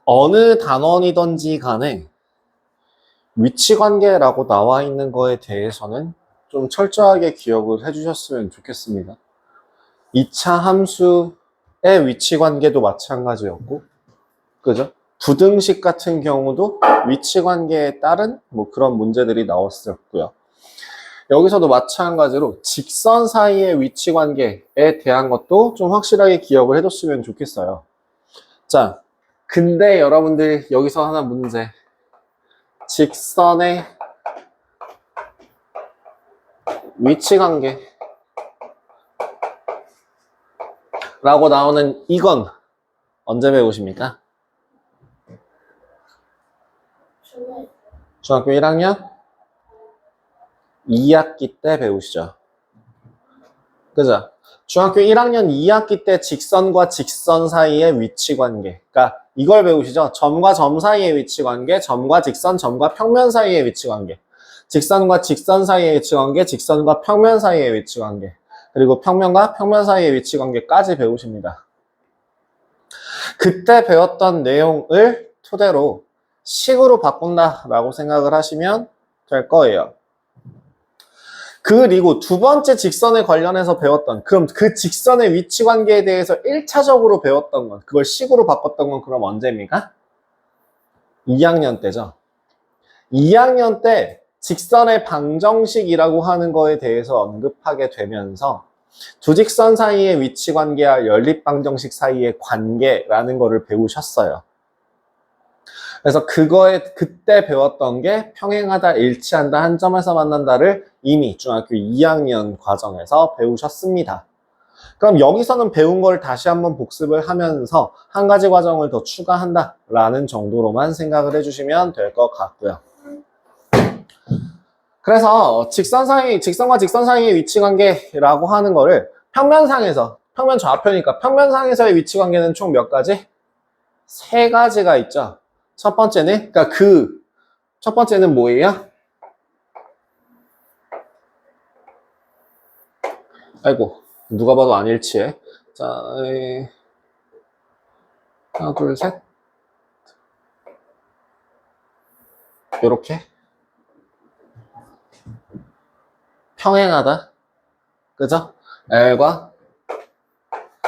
어느 단원이든지 간에 위치관계라고 나와 있는 거에 대해서는 좀 철저하게 기억을 해주셨으면 좋겠습니다. 2차 함수의 위치관계도 마찬가지였고, 그죠? 부등식 같은 경우도 위치관계에 따른 뭐 그런 문제들이 나왔었고요. 여기서도 마찬가지로 직선 사이의 위치관계에 대한 것도 좀 확실하게 기억을 해뒀으면 좋겠어요. 자, 근데 여러분들 여기서 하나 문제. 직선의 위치관계 라고 나오는 이건 언제 배우십니까? 중학교 1학년 2학기 때 배우시죠. 그죠? 중학교 1학년 2학기 때 직선과 직선 사이의 위치관계. 그러니까 이걸 배우시죠. 점과 점 사이의 위치관계, 점과 직선, 점과 평면 사이의 위치관계. 직선과 직선 사이의 위치관계, 직선과 평면 사이의 위치관계. 그리고 평면과 평면 사이의 위치관계까지 배우십니다. 그때 배웠던 내용을 토대로 식으로 바꾼다라고 생각을 하시면 될 거예요. 그리고 두 번째 직선에 관련해서 배웠던, 그럼 그 직선의 위치관계에 대해서 1차적으로 배웠던 건, 그걸 식으로 바꿨던 건 그럼 언제입니까? 2학년 때죠. 2학년 때 직선의 방정식이라고 하는 거에 대해서 언급하게 되면서 두 직선 사이의 위치관계와 연립방정식 사이의 관계라는 거를 배우셨어요. 그래서 그때 배웠던 게 평행하다, 일치한다, 한 점에서 만난다를 이미 중학교 2학년 과정에서 배우셨습니다. 그럼 여기서는 배운 걸 다시 한번 복습을 하면서 한 가지 과정을 더 추가한다라는 정도로만 생각을 해주시면 될 것 같고요. 그래서 직선과 직선 사이의 위치관계라고 하는 거를 평면상에서, 평면 좌표니까 평면상에서의 위치관계는 총 몇 가지? 3가지가 있죠. 첫 번째는, 그러니까 첫 번째는 뭐예요? 아이고, 누가 봐도 안 일치해. 자, 하나, 둘, 셋. 요렇게. 평행하다. 그죠? L과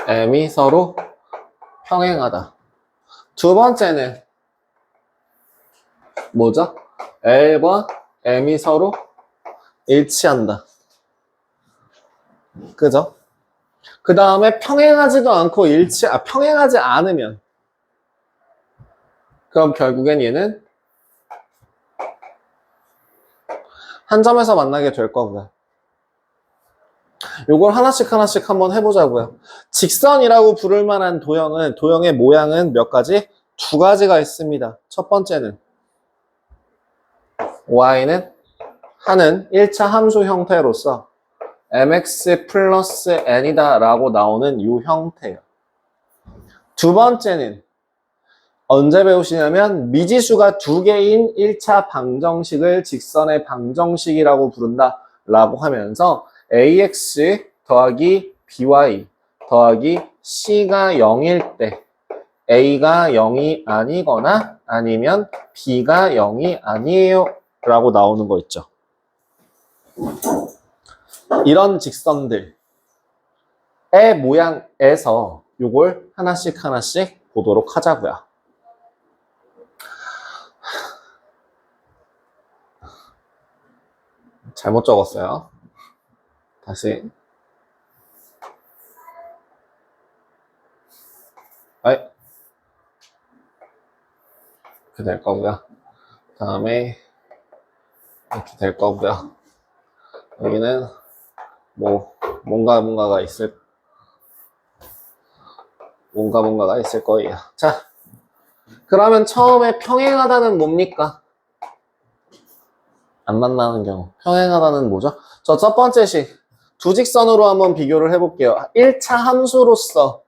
M이 서로 평행하다. 두 번째는 뭐죠? L과 M이 서로 일치한다. 그죠? 그 다음에 평행하지도 않고 평행하지 않으면 그럼 결국엔 얘는 한 점에서 만나게 될 거고요. 요걸 하나씩 한번 해보자고요. 직선이라고 부를 만한 도형의 모양은 몇 가지? 2가지가 있습니다. 첫 번째는 y는 하는 1차 함수 형태로서 mx 플러스 n이다 라고 나오는 이 형태예요. 두 번째는 언제 배우시냐면 미지수가 2개인 1차 방정식을 직선의 방정식이라고 부른다 라고 하면서 ax 더하기 by 더하기 c가 0일 때 a가 0이 아니거나 아니면 b가 0이 아니에요 라고 나오는 거 있죠. 이런 직선들의 모양에서 요걸 하나씩 보도록 하자고요. 잘못 적었어요. 다시. 이렇게 될 거고요. 다음에 이렇게 될 거고요. 여기는 뭔가가 있을 거예요. 자, 그러면 처음에 평행하다는 뭡니까? 안 만나는 경우. 평행하다는 뭐죠? 첫 번째 식. 두 직선으로 한번 비교를 해볼게요. 1차 함수로서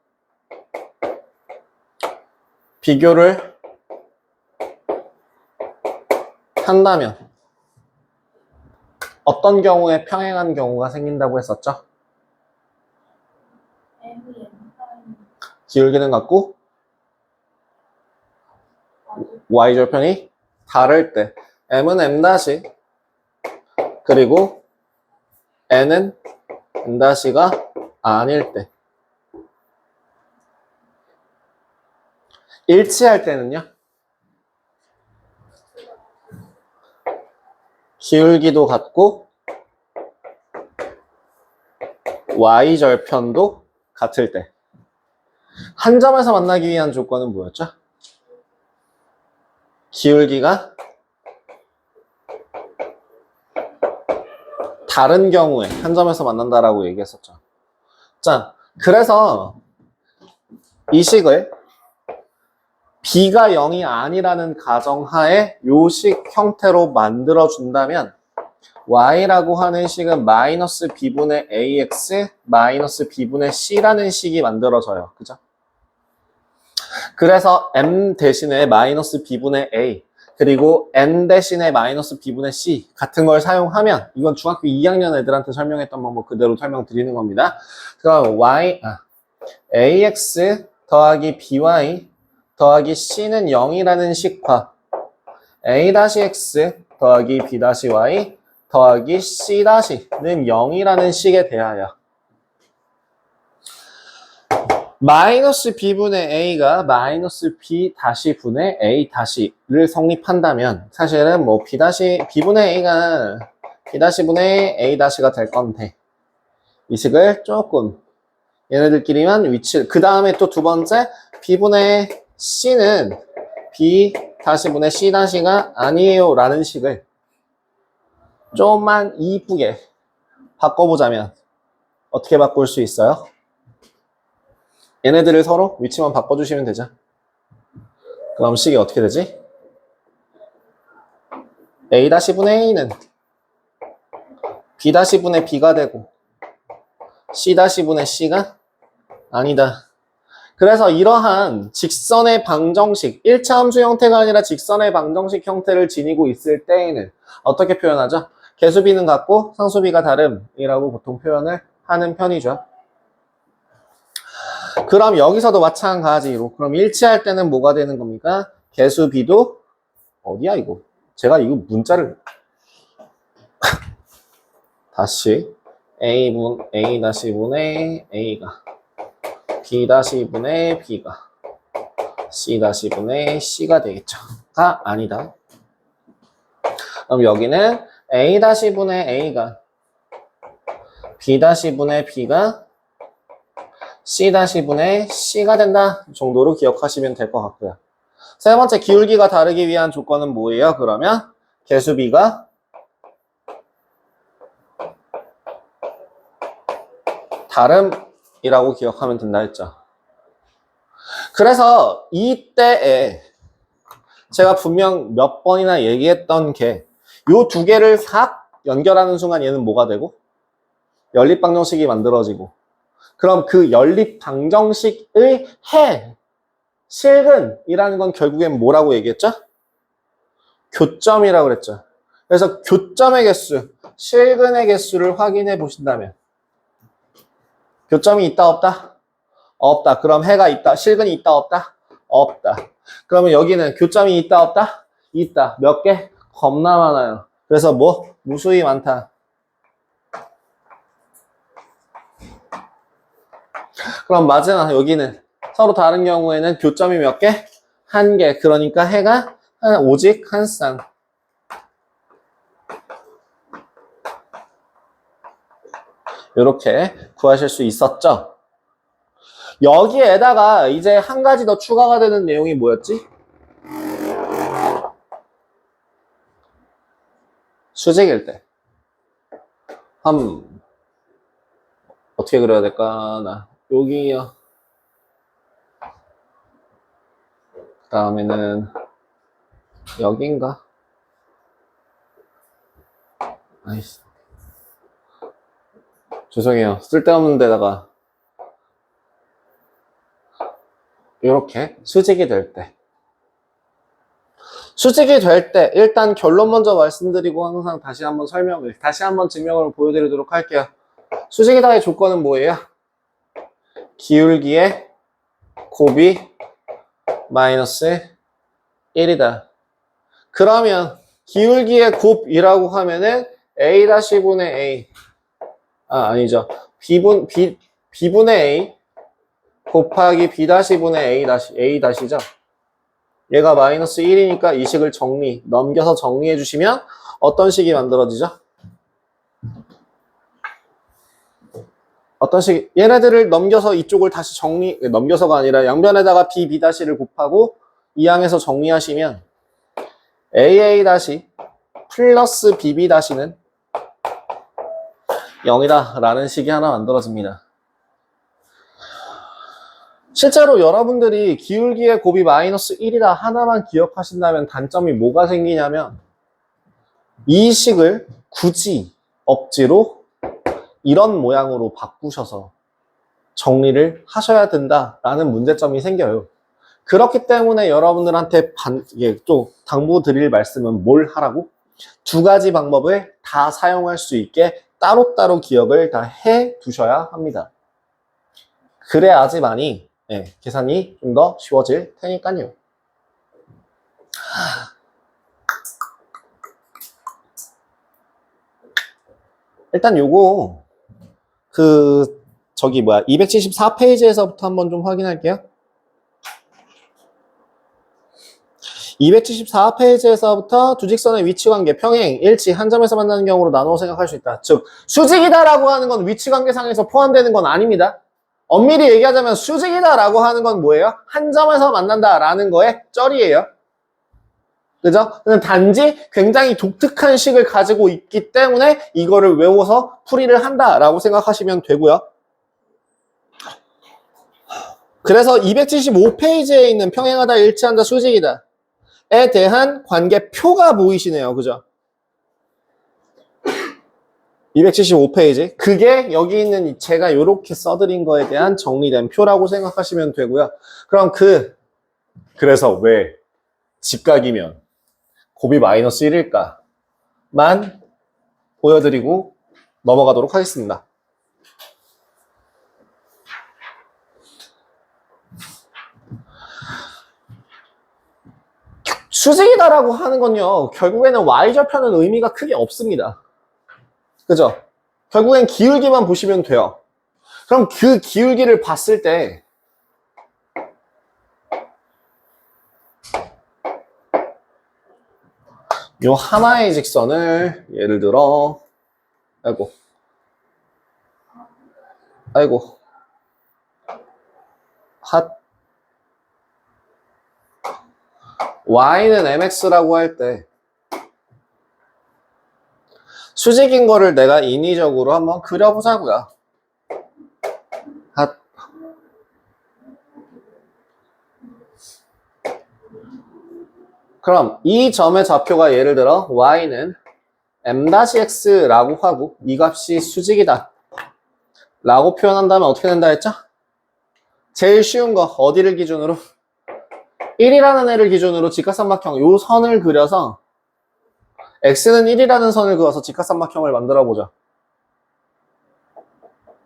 비교를 한다면 어떤 경우에 평행한 경우가 생긴다고 했었죠? 기울기는 같고 y절편이 다를 때 m은 m 다시 그리고 n은 n 다시가 아닐 때 일치할 때는요 기울기도 같고 y절편도 같을 때 한 점에서 만나기 위한 조건은 뭐였죠? 기울기가 다른 경우에 한 점에서 만난다라고 얘기했었죠. 자, 그래서 이 식을 b가 0이 아니라는 가정하에 요 식 형태로 만들어준다면 y라고 하는 식은 마이너스 b분의 ax 마이너스 b분의 c라는 식이 만들어져요. 그죠? 그래서 m 대신에 마이너스 b분의 a 그리고 n 대신에 마이너스 b분의 c 같은 걸 사용하면 이건 중학교 2학년 애들한테 설명했던 방법 그대로 설명드리는 겁니다. 그럼 ax 더하기 by 더하기 c는 0이라는 식과 a-x 더하기 b-y 더하기 c-는 0이라는 식에 대하여 마이너스 b분의 a가 마이너스 b 분의 a 를 성립한다면 사실은 뭐 b분의 a가 b 분의 a-가 될 건데 이 식을 조금 얘네들끼리만 위치를 그 다음에 또 두 번째 b분의 c는 b 분의 c-가 아니에요 라는 식을 좀만 이쁘게 바꿔보자면 어떻게 바꿀 수 있어요? 얘네들을 서로 위치만 바꿔주시면 되죠. 그럼 식이 어떻게 되지? a-분의 a는 b-분의 b가 되고 c-분의 c가 아니다. 그래서 이러한 직선의 방정식, 1차 함수 형태가 아니라 직선의 방정식 형태를 지니고 있을 때에는 어떻게 표현하죠? 개수비는 같고 상수비가 다름이라고 보통 표현을 하는 편이죠. 그럼 여기서도 마찬가지로 그럼 일치할 때는 뭐가 되는 겁니까? 개수비도 어디야 이거? 제가 이거 문자를 다시 a-분의 a가 b-분의 b가 c-분의 c가 되겠죠. 가 아니다. 그럼 여기는 a-분의 a가 b-분의 b가 c-분의 c가 된다 정도로 기억하시면 될 것 같고요. 세 번째 기울기가 다르기 위한 조건은 뭐예요? 그러면 개수비가 다름이라고 기억하면 된다 했죠. 그래서 이때에 제가 분명 몇 번이나 얘기했던 게 요 두 개를 싹 연결하는 순간 얘는 뭐가 되고? 연립방정식이 만들어지고 그럼 그 연립방정식의 실근이라는 건 결국엔 뭐라고 얘기했죠? 교점이라고 그랬죠. 그래서 교점의 개수, 실근의 개수를 확인해 보신다면 교점이 있다 없다? 없다. 그럼 해가 있다. 실근이 있다 없다? 없다. 그러면 여기는 교점이 있다 없다? 있다. 몇 개? 겁나 많아요. 그래서 뭐? 무수히 많다. 그럼 마지막 여기는 서로 다른 경우에는 교점이 몇 개? 한 개. 그러니까 해가 오직 한 쌍. 이렇게 구하실 수 있었죠. 여기에다가 이제 한 가지 더 추가가 되는 내용이 뭐였지? 수직일 때. 어떻게 그려야 될까? 나 여기요. 그 다음에는 여긴가? 아이씨. 죄송해요. 쓸데없는 데다가 이렇게 수직이 될 때. 수직이 될 때 일단 결론 먼저 말씀드리고 항상 다시 한번 증명을 보여드리도록 할게요. 수직이다의 조건은 뭐예요? 기울기의 곱이 마이너스 1이다. 그러면 기울기의 곱이라고 하면은 A-분의 A. 아니죠. B분의 A 곱하기 B-분의 A-죠. 얘가 마이너스 1이니까 이 식을 넘겨서 정리해 주시면 어떤 식이 만들어지죠? 어떤 식, 얘네들을 넘겨서 이쪽을 다시 넘겨서가 아니라 양변에다가 B-를 곱하고 이항에서 정리하시면 AA- 플러스 BB-는 0이다 라는 식이 하나 만들어집니다. 실제로 여러분들이 기울기의 곱이 마이너스 1이다 하나만 기억하신다면 단점이 뭐가 생기냐면 이 식을 굳이 억지로 이런 모양으로 바꾸셔서 정리를 하셔야 된다라는 문제점이 생겨요. 그렇기 때문에 여러분들한테 또 당부드릴 말씀은 뭘 하라고? 두 가지 방법을 다 사용할 수 있게 따로따로 기억을 다 해 두셔야 합니다. 그래야지만이 계산이 좀 더 쉬워질 테니까요. 일단 요거 274페이지에서부터 한번 좀 확인할게요. 274페이지에서부터 두 직선의 위치관계, 평행, 일치, 한 점에서 만나는 경우로 나누어 생각할 수 있다. 즉, 수직이다라고 하는 건 위치관계상에서 포함되는 건 아닙니다. 엄밀히 얘기하자면 수직이다라고 하는 건 뭐예요? 한 점에서 만난다라는 거의 쩔이에요. 그죠? 단지 굉장히 독특한 식을 가지고 있기 때문에 이거를 외워서 풀이를 한다라고 생각하시면 되고요. 그래서 275페이지에 있는 평행하다, 일치한다, 수직이다 에 대한 관계표가 보이시네요. 그죠? 275페이지. 그게 여기 있는 제가 이렇게 써드린 거에 대한 정리된 표라고 생각하시면 되고요. 그럼 그래서 왜 직각이면 곱이 마이너스 1일까만 보여드리고 넘어가도록 하겠습니다. 수직이다라고 하는 건요, 결국에는 y절편은 의미가 크게 없습니다. 그죠? 결국엔 기울기만 보시면 돼요. 그럼 그 기울기를 봤을 때 요 하나의 직선을 예를 들어 아이고 y는 mx라고 할 때 수직인 거를 내가 인위적으로 한번 그려보자고요. 그럼 이 점의 좌표가 예를 들어 y는 m-x라고 하고 이 값이 수직이다 라고 표현한다면 어떻게 된다 했죠? 제일 쉬운 거 어디를 기준으로? 1이라는 애를 기준으로 직각삼각형 요 선을 그려서 x는 1이라는 선을 그어서 직각삼각형을 만들어 보죠.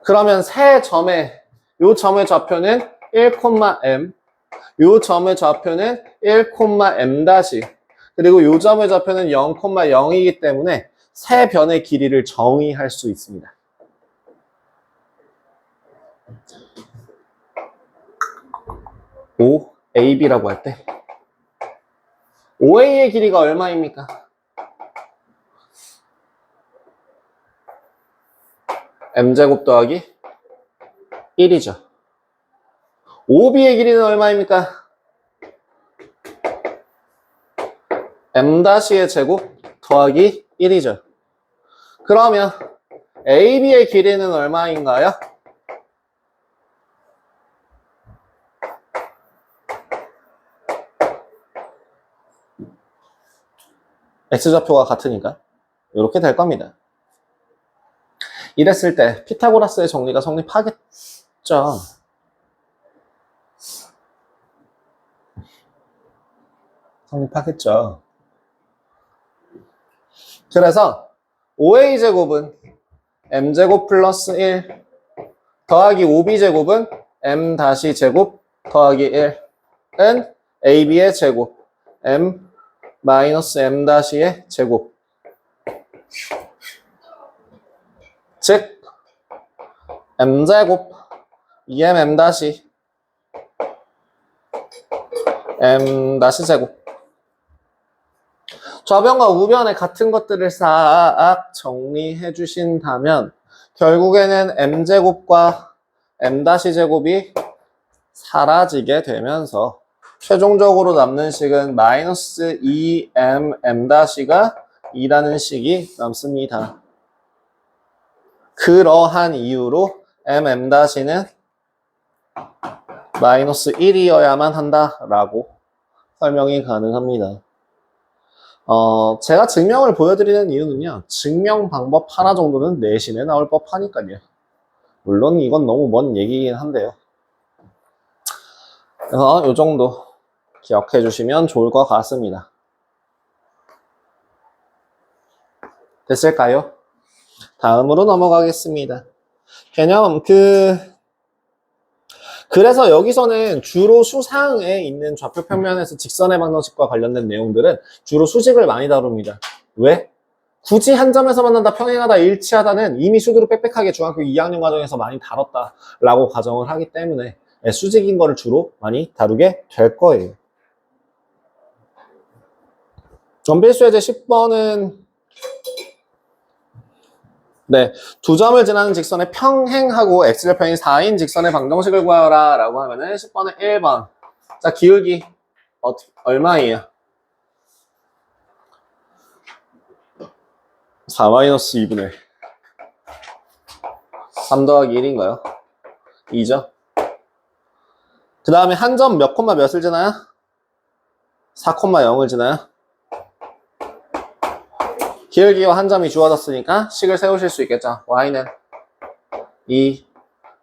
그러면 요 점의 좌표는 1,m, 요 점의 좌표는 1,m' 그리고 요 점의 좌표는 0,0이기 때문에 세 변의 길이를 정의할 수 있습니다. OAB라고 할 때 OA의 길이가 얼마입니까? m제곱 더하기 1이죠. OB의 길이는 얼마입니까? m-의 제곱 더하기 1이죠. 그러면 AB의 길이는 얼마인가요? x좌표가 같으니까 이렇게 될 겁니다. 이랬을 때 피타고라스의 정리가 성립하겠죠. 성립하겠죠. 그래서 5a제곱은 m제곱 플러스 1 더하기 5b제곱은 m-제곱 더하기 1은 ab의 제곱 m 마이너스 m 다시의 제곱. 즉 m제곱 2m m 다시 m 다시 제곱. 좌변과 우변의 같은 것들을 싹 정리해 주신다면 결국에는 m제곱과 m 다시 제곱이 사라지게 되면서 최종적으로 남는 식은 마이너스 2m m 다시가 2라는 식이 남습니다. 그러한 이유로 m 다시는 마이너스 1이어야만 한다라고 설명이 가능합니다. 제가 증명을 보여드리는 이유는요, 증명 방법 하나 정도는 내신에 나올 법하니까요. 물론 이건 너무 먼 얘기긴 한데요. 그래서 이 정도 기억해 주시면 좋을 것 같습니다. 됐을까요? 다음으로 넘어가겠습니다. 개념 그래서 여기서는 주로 수상에 있는 좌표 평면에서 직선의 방정식과 관련된 내용들은 주로 수직을 많이 다룹니다. 왜? 굳이 한 점에서 만난다, 평행하다, 일치하다는 이미 수두로 빽빽하게 중학교 2학년 과정에서 많이 다뤘다라고 가정을 하기 때문에 수직인 거를 주로 많이 다루게 될 거예요. 전필수예제 10번은 네, 두 점을 지나는 직선의 평행하고 x절편이 4인 직선의 방정식을 구하라 라고 하면은 10번은 1번. 자, 기울기 얼마예요? 4-2분의 3 더하기 1인가요? 2죠. 그 다음에 한 점 몇 콤마 몇을 지나요? 4,0을 지나요? 기울기와 한 점이 주어졌으니까 식을 세우실 수 있겠죠. y는 2,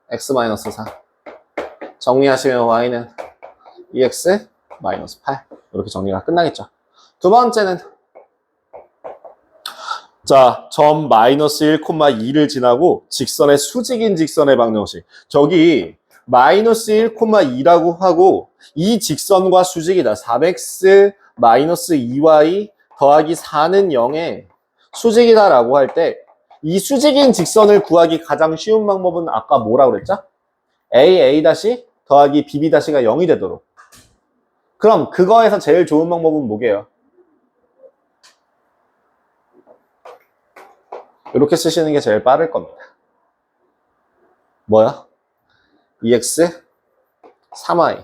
x-4. 정리하시면 y는 2x-8. 이렇게 정리가 끝나겠죠. 두 번째는 자, 점 마이너스 1,2를 지나고 직선의 수직인 직선의 방정식. 저기 마이너스 1,2라고 하고 이 직선과 수직이다. 3x 마이너스 2y 더하기 4는 0에 수직이다 라고 할 때 이 수직인 직선을 구하기 가장 쉬운 방법은 아까 뭐라고 그랬죠? a 다시 더하기 bb 다시가 0이 되도록. 그럼 그거에서 제일 좋은 방법은 뭐게요? 이렇게 쓰시는 게 제일 빠를 겁니다. 뭐야? 2x 3y.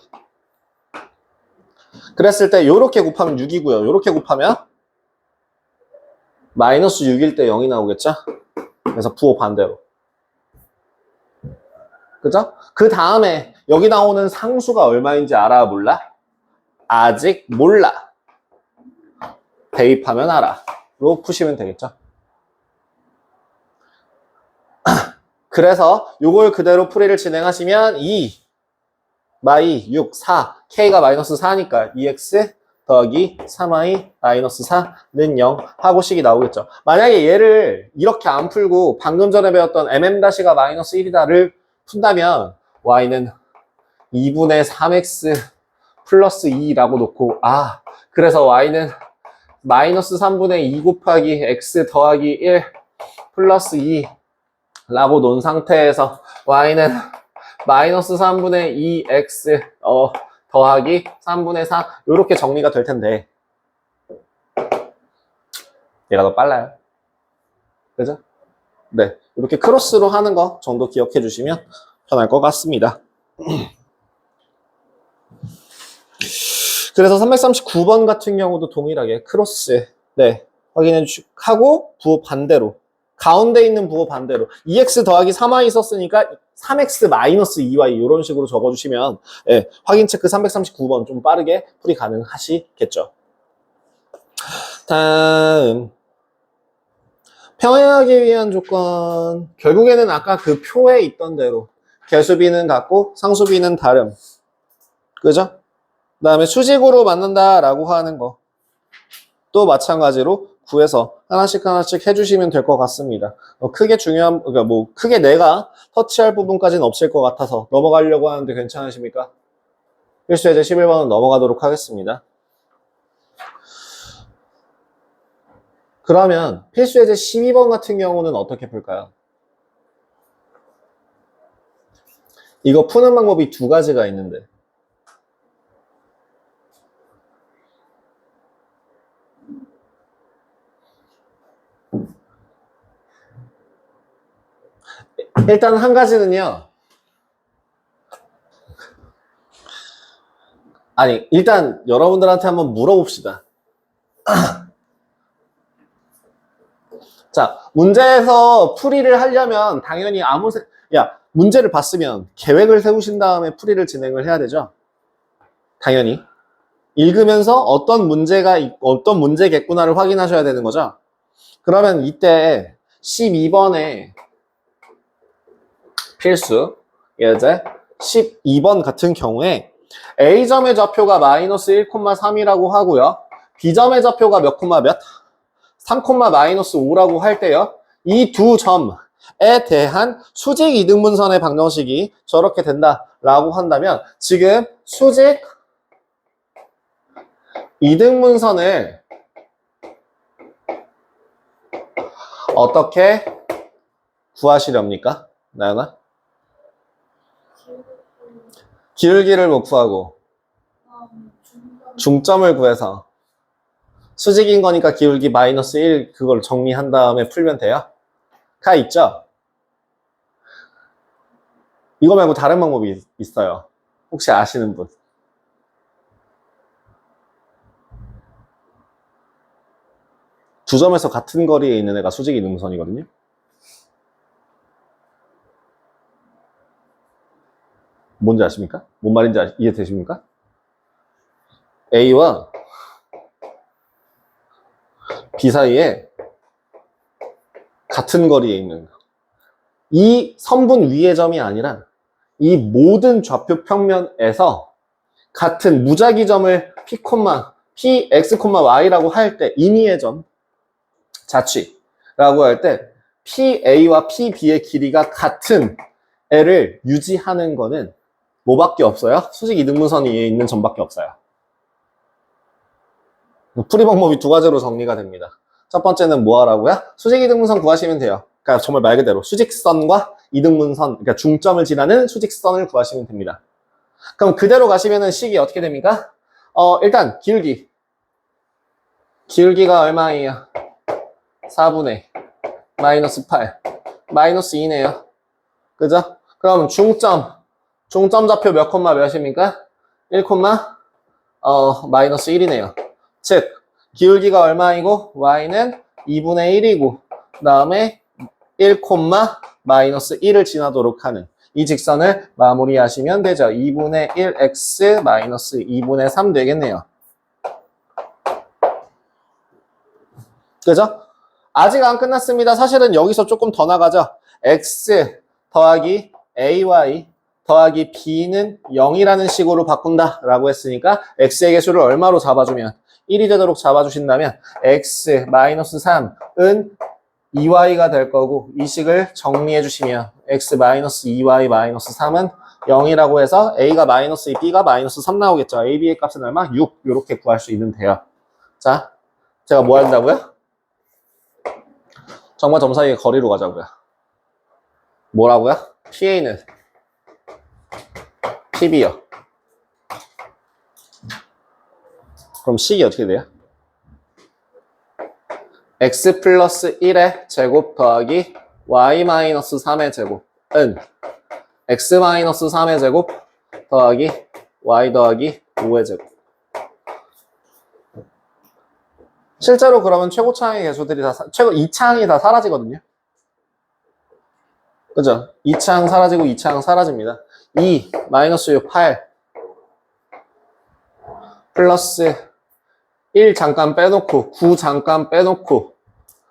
그랬을 때 요렇게 곱하면 6이고요. 요렇게 곱하면 마이너스 6일 때 0이 나오겠죠? 그래서 부호 반대로. 그죠? 그 다음에 여기 나오는 상수가 얼마인지 알아? 몰라? 아직 몰라. 대입하면 알아. 로 푸시면 되겠죠? 그래서 요걸 그대로 풀이를 진행하시면 2, 마이 6, 4, k가 마이너스 4니까 2x 더하기 3y 마이너스 4는 0 하고 식이 나오겠죠. 만약에 얘를 이렇게 안 풀고 방금 전에 배웠던 mm-가 마이너스 1이다를 푼다면 y는 2분의 3x 플러스 2라고 놓고 그래서 y는 마이너스 3분의 2 곱하기 x 더하기 1 플러스 2 라고 놓은 상태에서 y는 마이너스 3분의 2x 더하기 3분의 4 이렇게 정리가 될 텐데 얘가 더 빨라요. 그죠? 네, 이렇게 크로스로 하는 거 정도 기억해 주시면 편할 것 같습니다. 그래서 339번 같은 경우도 동일하게 크로스 확인해 주시고 부호 반대로 가운데 있는 부호 반대로 2x 더하기 3y 썼으니까 3x 마이너스 2y 이런 식으로 적어주시면 확인 체크 339번 좀 빠르게 풀이 가능하시겠죠. 다음 평행하기 위한 조건. 결국에는 아까 그 표에 있던 대로 개수비는 같고 상수비는 다름. 그죠? 그 다음에 수직으로 만든다라고 하는 거. 또 마찬가지로 구해서 하나씩 해주시면 될 것 같습니다. 크게 중요한, 그러니까 크게 내가 터치할 부분까지는 없을 것 같아서 넘어가려고 하는데 괜찮으십니까? 필수예제 11번은 넘어가도록 하겠습니다. 그러면 필수 예제 12번 같은 경우는 어떻게 풀까요? 이거 푸는 방법이 두 가지가 있는데 일단 한 가지는요. 아니, 일단 여러분들한테 한번 물어봅시다. 자, 문제에서 풀이를 하려면 당연히 문제를 봤으면 계획을 세우신 다음에 풀이를 진행을 해야 되죠. 당연히. 읽으면서 어떤 문제겠구나를 확인하셔야 되는 거죠. 그러면 이때 12번에 필수 예제 12번 같은 경우에 A점의 좌표가 마이너스 1,3이라고 하고요. B점의 좌표가 몇 콤마 몇? 3, 마이너스 5라고 할 때요. 이 두 점에 대한 수직 이등분선의 방정식이 저렇게 된다라고 한다면 지금 수직 이등분선을 어떻게 구하시렵니까? 나연아? 기울기를 못 구하고 중점을 구해서 수직인 거니까 기울기 마이너스 1 그걸 정리한 다음에 풀면 돼요? 가 있죠? 이거 말고 다른 방법이 있어요. 혹시 아시는 분? 두 점에서 같은 거리에 있는 애가 수직 이등분선이거든요. 뭔지 아십니까? 뭔 말인지 이해되십니까? A와 B 사이에 같은 거리에 있는 이 선분 위의 점이 아니라 이 모든 좌표 평면에서 같은 무작위점을 Px, Y라고 할 때 임의의 점 자취라고 할 때 PA와 PB의 길이가 같은 애를 유지하는 거는 뭐밖에 없어요? 수직 이등분선이 있는 점밖에 없어요. 풀이 방법이 두 가지로 정리가 됩니다. 첫 번째는 뭐 하라고요? 수직 이등분선 구하시면 돼요. 그러니까 정말 말 그대로 수직선과 이등분선, 그러니까 중점을 지나는 수직선을 구하시면 됩니다. 그럼 그대로 가시면은 식이 어떻게 됩니까? 일단 기울기가 얼마예요? 4분의 마이너스 8 마이너스 2네요. 그죠? 그럼 중점 좌표 몇 콤마 몇입니까? 1 마이너스 1이네요. 즉 기울기가 얼마이고 y는 2분의 1이고 그 다음에 1 마이너스 1을 지나도록 하는 이 직선을 마무리하시면 되죠. 2분의 1x 마이너스 2분의 3 되겠네요. 그죠? 아직 안 끝났습니다. 사실은 여기서 조금 더 나가죠. x 더하기 ay 더하기 b는 0이라는 식으로 바꾼다라고 했으니까 x의 개수를 얼마로 잡아주면 1이 되도록 잡아주신다면 x 마이너스 3은 2y가 될 거고 이 식을 정리해 주시면 x 마이너스 2y 마이너스 3은 0이라고 해서 a가 마이너스 2, b가 마이너스 3 나오겠죠. a, b의 값은 얼마? 6 이렇게 구할 수 있는데요. 자, 제가 뭐 한다고요? 점과 점 사이의 거리로 가자고요. 뭐라고요? PA는 PB요. 그럼 식이 어떻게 돼요? x 플러스 1의 제곱 더하기 y 마이너스 3의 제곱은 x 마이너스 3의 제곱 더하기 y 더하기 5의 제곱. 실제로 그러면 최고차항의 개수들이 최고 2차항이 다 사라지거든요. 그죠? 2차항 사라지고 2차항 사라집니다. 2 마이너스 6, 8 플러스 1 잠깐 빼놓고 9 잠깐 빼놓고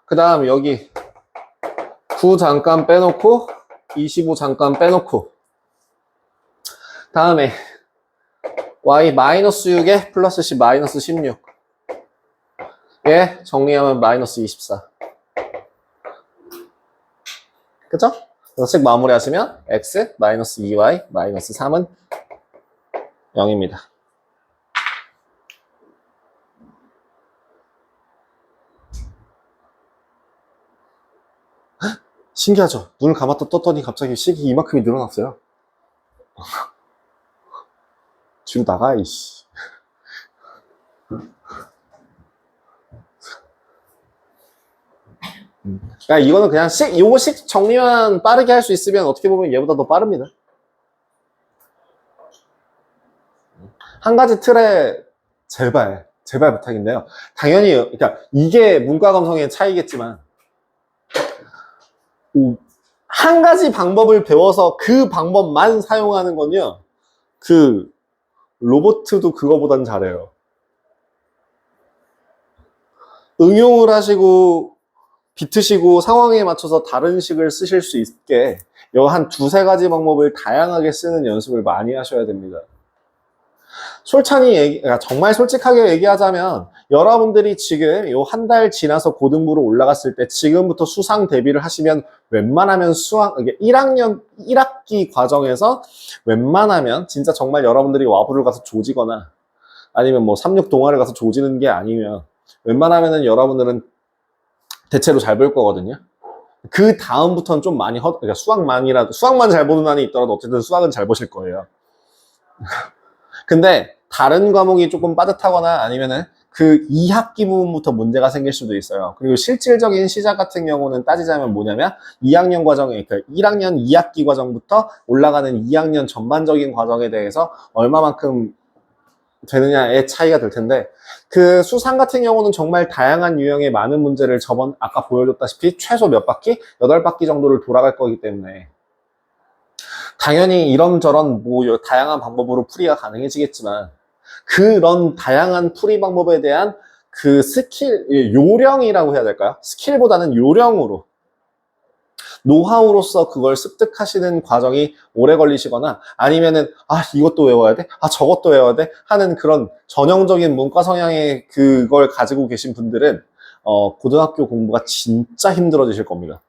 그 다음 여기 9 잠깐 빼놓고 25 잠깐 빼놓고 다음에 y 마이너스 6에 플러스 10 마이너스 16 예, 정리하면 마이너스 24 그쵸? 그래서 식 마무리하시면 x 마이너스 2y 마이너스 3은 0입니다. 신기하죠? 눈을 감았다 떴더니 갑자기 식이 이만큼이 늘어났어요. 뒤로 나가, 이씨. 그러니까 이거는 그냥 요거 식 정리만 빠르게 할 수 있으면 어떻게 보면 얘보다 더 빠릅니다. 한 가지 틀에 제발 부탁인데요. 당연히, 그러니까 이게 문과 감성의 차이겠지만, 한 가지 방법을 배워서 그 방법만 사용하는 건요, 로보트도 그거보단 잘해요. 응용을 하시고, 비트시고, 상황에 맞춰서 다른 식을 쓰실 수 있게, 한 두세 가지 방법을 다양하게 쓰는 연습을 많이 하셔야 됩니다. 그러니까 정말 솔직하게 얘기하자면 여러분들이 지금 요 한 달 지나서 고등부로 올라갔을 때 지금부터 수상 대비를 하시면 웬만하면 1학기 과정에서 웬만하면 진짜 정말 여러분들이 와부를 가서 조지거나 아니면 뭐 36 동아를 가서 조지는 게 아니면 웬만하면은 여러분들은 대체로 잘 볼 거거든요. 그 다음부터는 좀 많이 그러니까 수학만 잘 보는 한이 있더라도 어쨌든 수학은 잘 보실 거예요. 근데 다른 과목이 조금 빠듯하거나 아니면은 그 2학기 부분부터 문제가 생길 수도 있어요. 그리고 실질적인 시작 같은 경우는 따지자면 뭐냐면 2학년 과정에, 그러니까 1학년 2학기 과정부터 올라가는 2학년 전반적인 과정에 대해서 얼마만큼 되느냐의 차이가 될 텐데 그 수상 같은 경우는 정말 다양한 유형의 많은 문제를 아까 보여줬다시피 최소 몇 바퀴? 8바퀴 정도를 돌아갈 거기 때문에 당연히 이런저런 다양한 방법으로 풀이가 가능해지겠지만 그런 다양한 풀이 방법에 대한 그 요령이라고 해야 될까요? 스킬보다는 요령으로 노하우로서 그걸 습득하시는 과정이 오래 걸리시거나 아니면은 이것도 외워야 돼? 저것도 외워야 돼? 하는 그런 전형적인 문과 성향의 그걸 가지고 계신 분들은 고등학교 공부가 진짜 힘들어지실 겁니다.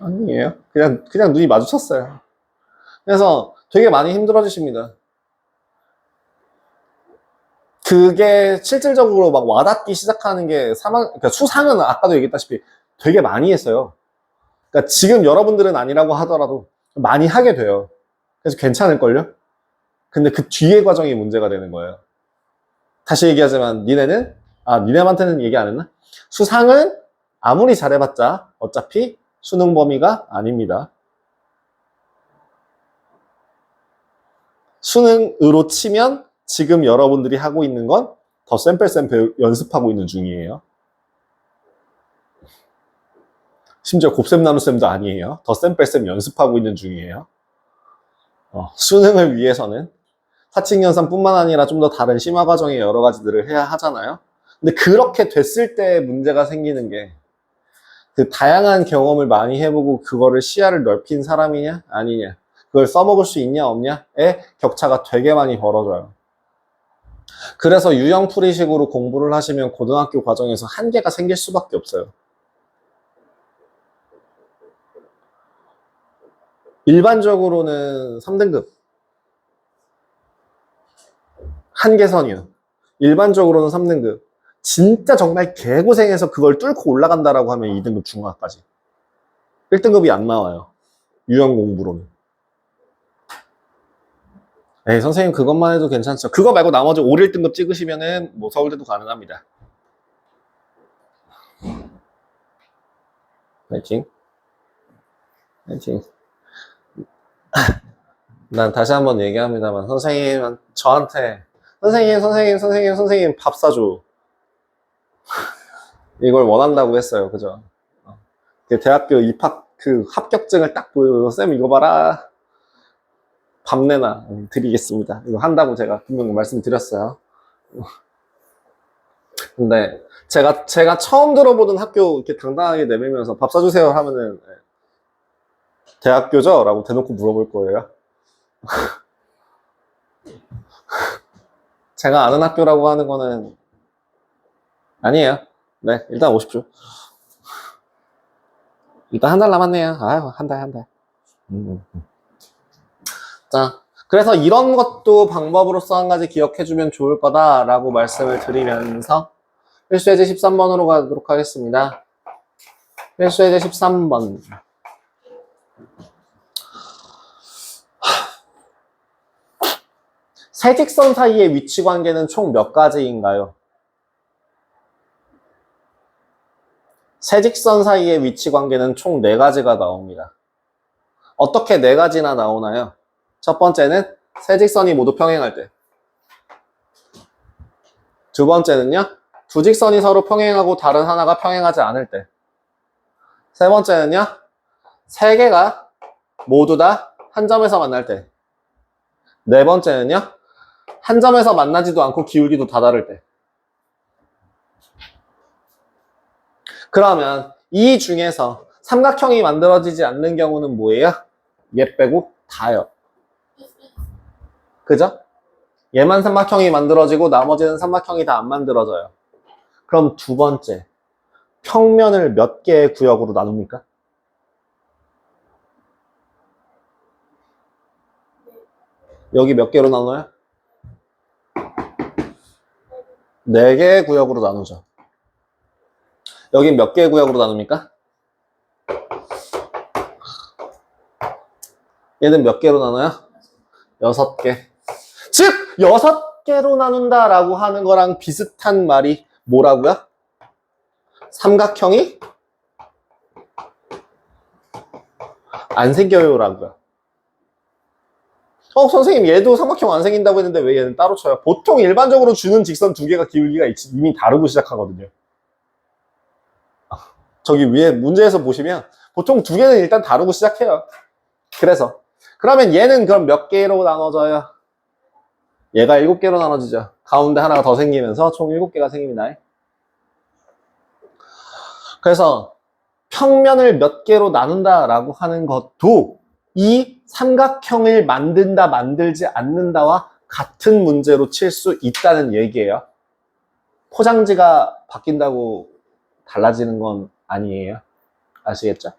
아니에요. 그냥 눈이 마주쳤어요. 그래서 되게 많이 힘들어지십니다. 그게 실질적으로 막 와닿기 시작하는 게 그러니까 수상은 아까도 얘기했다시피 되게 많이 했어요. 그러니까 지금 여러분들은 아니라고 하더라도 많이 하게 돼요. 그래서 괜찮을걸요? 근데 그 뒤의 과정이 문제가 되는 거예요. 다시 얘기하지만 니네한테는 얘기 안 했나? 수상은 아무리 잘해봤자 어차피 수능 범위가 아닙니다. 수능으로 치면 지금 여러분들이 하고 있는 건 더 샘플 연습하고 있는 중이에요. 심지어 곱셈 나눗셈도 아니에요. 더 샘플 연습하고 있는 중이에요. 수능을 위해서는 사칙연산뿐만 아니라 좀 더 다른 심화 과정의 여러 가지들을 해야 하잖아요. 근데 그렇게 됐을 때 문제가 생기는 게 그 다양한 경험을 많이 해보고 그거를 시야를 넓힌 사람이냐 아니냐 그걸 써먹을 수 있냐 없냐의 격차가 되게 많이 벌어져요. 그래서 유형풀이식으로 공부를 하시면 고등학교 과정에서 한계가 생길 수밖에 없어요. 일반적으로는 3등급 한계선이요. 일반적으로는 3등급 진짜 정말 개고생해서 그걸 뚫고 올라간다라고 하면 2등급 중학까지 1등급이 안 나와요. 유형 공부로는. 에이, 선생님 그것만 해도 괜찮죠. 그거 말고 나머지 5, 1등급 찍으시면은 뭐 서울대도 가능합니다. 파이팅. 파이팅. 난 다시 한번 얘기합니다만 선생님 저한테 선생님 밥 사줘. 이걸 원한다고 했어요. 그죠? 대학교 입학 합격증을 딱 보여줘서 쌤 이거 봐라. 밥 내놔 드리겠습니다. 이거 한다고 제가 분명히 말씀드렸어요. 근데 제가 처음 들어보던 학교 이렇게 당당하게 내밀면서 밥 사주세요 하면은 대학교죠? 라고 대놓고 물어볼 거예요. 제가 아는 학교라고 하는 거는 아니에요. 네, 일단 오십시오. 일단 한 달 남았네요. 아유, 한 달. 자, 그래서 이런 것도 방법으로서 한 가지 기억해주면 좋을 거다라고 말씀을 드리면서 필수예제 13번으로 가도록 하겠습니다. 필수예제 13번. 세 직선 사이의 위치 관계는 총 몇 가지인가요? 세 직선 사이의 위치 관계는 총 4가지가 나옵니다. 어떻게 4가지나 나오나요? 첫 번째는 세 직선이 모두 평행할 때. 두 번째는요, 두 직선이 서로 평행하고 다른 하나가 평행하지 않을 때. 세 번째는요, 세 개가 모두 다 한 점에서 만날 때. 네 번째는요, 한 점에서 만나지도 않고 기울기도 다 다를 때. 그러면 이 중에서 삼각형이 만들어지지 않는 경우는 뭐예요? 얘 빼고 다요. 그죠? 얘만 삼각형이 만들어지고 나머지는 삼각형이 다 안 만들어져요. 그럼 두 번째, 평면을 몇 개의 구역으로 나눕니까? 여기 몇 개로 나눠요? 4개의 구역으로 나누죠. 여긴 몇 개의 구역으로 나눕니까? 얘는 몇 개로 나눠요? 6개. 즉 6개로 나눈다라고 하는 거랑 비슷한 말이 뭐라고요? 삼각형이 안 생겨요라고요. 선생님 얘도 삼각형 안 생긴다고 했는데 왜 얘는 따로 쳐요? 보통 일반적으로 주는 직선 2개가 기울기가 이미 다르고 시작하거든요. 저기 위에 문제에서 보시면 보통 2개는 일단 다르고 시작해요. 그래서 그러면 얘는 그럼 몇 개로 나눠져요? 얘가 7개로 나눠지죠. 가운데 하나가 더 생기면서 총 7개가 생깁니다. 그래서 평면을 몇 개로 나눈다라고 하는 것도 이 삼각형을 만든다, 만들지 않는다와 같은 문제로 칠 수 있다는 얘기예요. 포장지가 바뀐다고 달라지는 건 아니에요. 아시겠죠?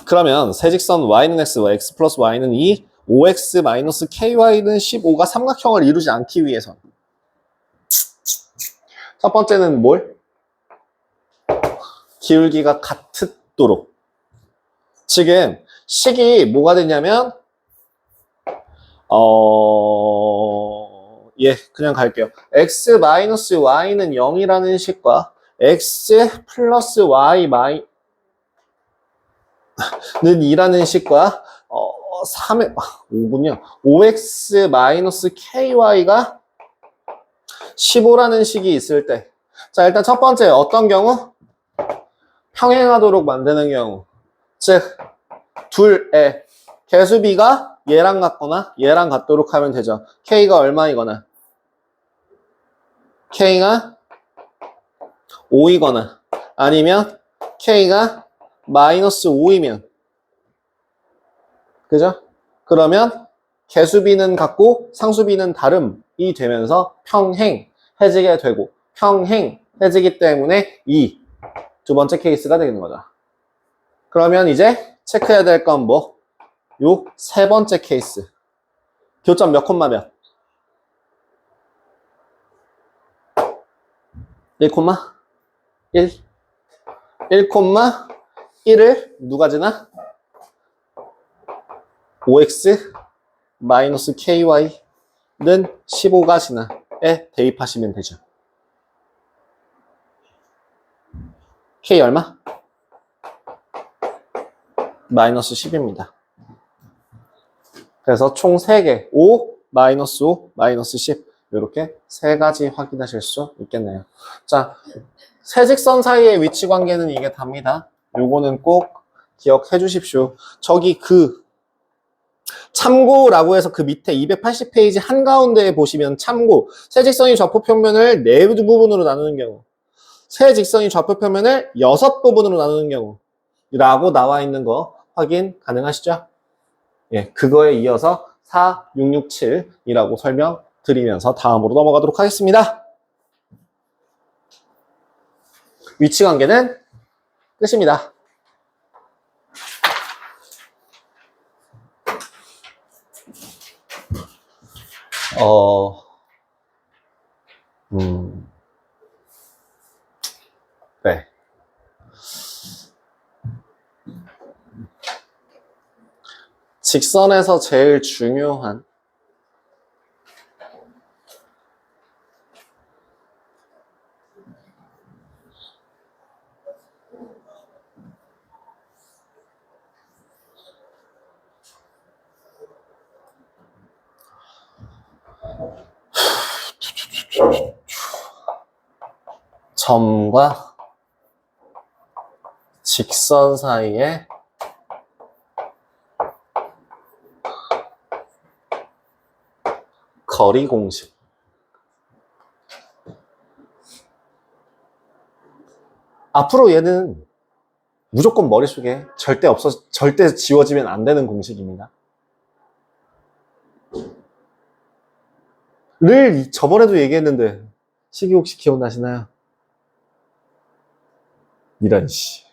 그러면 세직선 y는 x와 x 플러스 y는 2, 5x 마이너스 ky는 15가 삼각형을 이루지 않기 위해서 첫 번째는 뭘? 기울기가 같도록. 지금 식이 뭐가 되냐면 그냥 갈게요. x 마이너스 y는 0이라는 식과 x 플러스 y 마이는 2라는 식과 5군요. 5x 마이너스 ky가 15라는 식이 있을 때. 자, 일단 첫 번째 어떤 경우? 평행하도록 만드는 경우. 즉, 둘의 개수비가 얘랑 같거나 얘랑 같도록 하면 되죠. k가 얼마이거나 k가 5이거나 아니면 k가 마이너스 5이면 그죠? 그러면 개수비는 같고 상수비는 다름이 되면서 평행해지게 되고 평행해지기 때문에 이 두 번째 케이스가 되는 거죠. 그러면 이제 체크해야 될 건 뭐? 요 세 번째 케이스. 교점 몇 콤마 몇? 1 콤마 1. 1 콤마 1을 누가 지나? 5x 마이너스 ky는 15가 지나에 대입하시면 되죠. k 얼마? 마이너스 10입니다. 그래서 총 3개 5, 마이너스 5, 마이너스 10 이렇게 3가지 확인하실 수 있겠네요. 자, 세 직선 사이의 위치 관계는 이게 답니다. 요거는 꼭 기억해 주십시오. 저기 참고라고 해서 그 밑에 280페이지 한가운데에 보시면 참고 세 직선이 좌표평면을 4부분으로 나누는 경우 세 직선이 좌표평면을 6부분으로 나누는 경우 라고 나와 있는 거 확인 가능하시죠? 예, 그거에 이어서 4, 6, 6, 7이라고 설명드리면서 다음으로 넘어가도록 하겠습니다. 위치 관계는 끝입니다. 직선에서 제일 중요한 점과 직선 사이의 거리 공식. 앞으로 얘는 무조건 머릿속에 절대 지워지면 안 되는 공식입니다. 저번에도 얘기했는데, 시기 혹시 기억나시나요? 이런, 씨.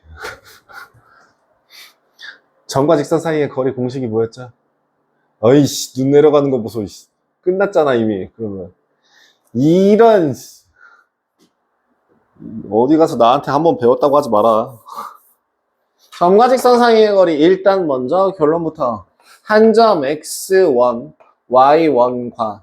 점과 직선 사이의 거리 공식이 뭐였죠? 어이씨, 눈 내려가는 거 보소, 이씨. 끝났잖아, 이미. 그러면. 이런, 어디 가서 나한테 한번 배웠다고 하지 마라. 점과 직선 사이의 거리, 일단 먼저 결론부터. 한 점 x1, y1과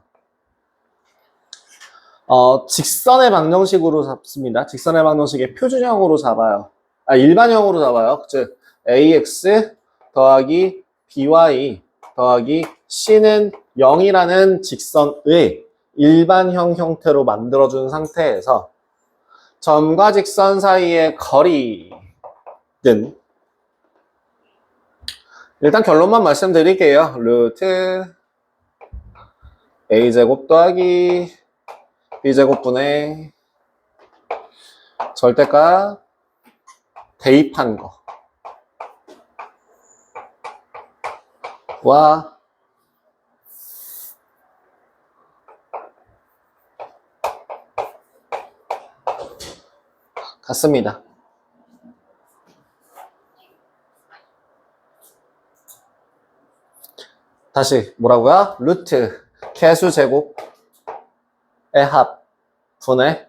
직선의 방정식으로 잡습니다. 직선의 방정식의 표준형으로 잡아요. 일반형으로 잡아요. 즉, ax 더하기 by 더하기 c는 0이라는 직선의 일반형 형태로 만들어준 상태에서 점과 직선 사이의 거리는 일단 결론만 말씀드릴게요. 루트 a제곱 더하기 b제곱분의 절대값 대입한 거와 같습니다. 다시 뭐라고요? 루트 개수 제곱의 합 분의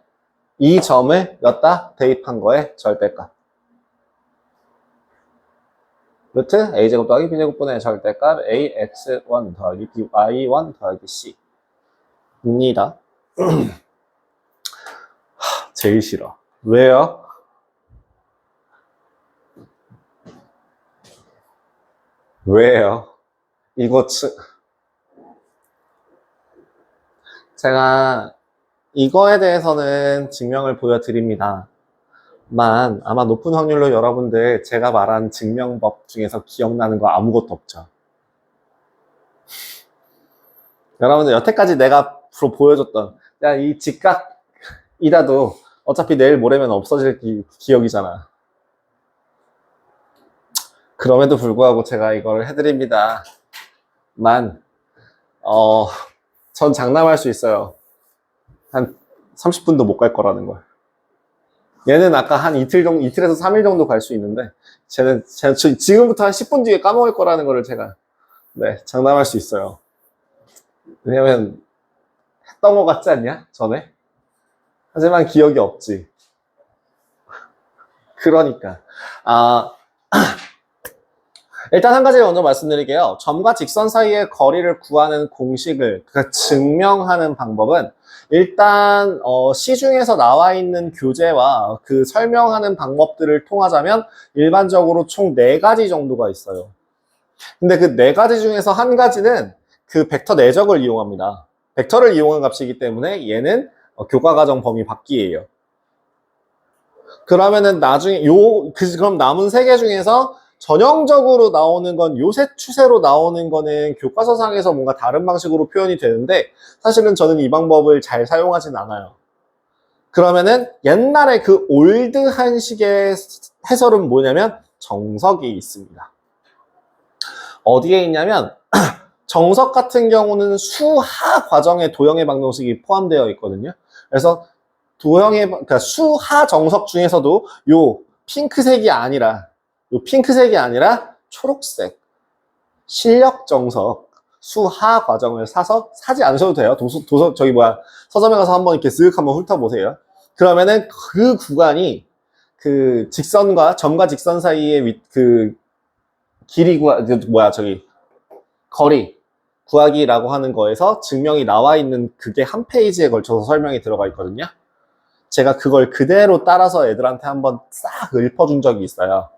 이 점을 였다 대입한 거의 절대값. 루트 a제곱 더하기 b제곱분의 절대값 ax1 더하기 by1 더하기 c입니다. 제일 싫어. 왜요? 왜요? 제가 이거에 대해서는 증명을 보여드립니다. 아마 높은 확률로 여러분들 제가 말한 증명법 중에서 기억나는 거 아무것도 없죠. 여러분들 여태까지 내가 보여줬던 이 직각이라도 어차피 내일 모레면 없어질 기억이잖아. 그럼에도 불구하고 제가 이걸 해드립니다. 전 장담할 수 있어요. 한 30분도 못 갈 거라는 걸. 얘는 아까 한 이틀에서 3일 정도 갈 수 있는데, 쟤는 지금부터 한 10분 뒤에 까먹을 거라는 거를 제가, 장담할 수 있어요. 왜냐면, 했던 거 같지 않냐? 전에? 하지만 기억이 없지. 그러니까. 일단 한 가지 먼저 말씀드릴게요. 점과 직선 사이의 거리를 구하는 공식을 증명하는 방법은 일단 시중에서 나와 있는 교재와 그 설명하는 방법들을 통하자면 일반적으로 총 4가지 정도가 있어요. 근데 그 4가지 중에서 한 가지는 그 벡터 내적을 이용합니다. 벡터를 이용한 값이기 때문에 얘는 교과과정 범위 밖이에요. 그러면은 나중에 그럼 남은 3개 중에서 전형적으로 나오는 건 요새 추세로 나오는 거는 교과서상에서 뭔가 다른 방식으로 표현이 되는데 사실은 저는 이 방법을 잘 사용하진 않아요. 그러면은 옛날에 그 올드한식의 해설은 뭐냐면 정석이 있습니다. 어디에 있냐면 정석 같은 경우는 수하 과정에 도형의 방정식이 포함되어 있거든요. 그래서 그러니까 수하 정석 중에서도 요 핑크색이 아니라 초록색 실력 정석 수하 과정을 사지 않으셔도 돼요. 서점에 가서 한번 이렇게 쓱 한번 훑어보세요. 그러면은 그 구간이 그 직선과 점과 직선 사이의 그 길이 거리 구하기라고 하는 거에서 증명이 나와 있는 그게 한 페이지에 걸쳐서 설명이 들어가 있거든요. 제가 그걸 그대로 따라서 애들한테 한번 싹 읊어준 적이 있어요.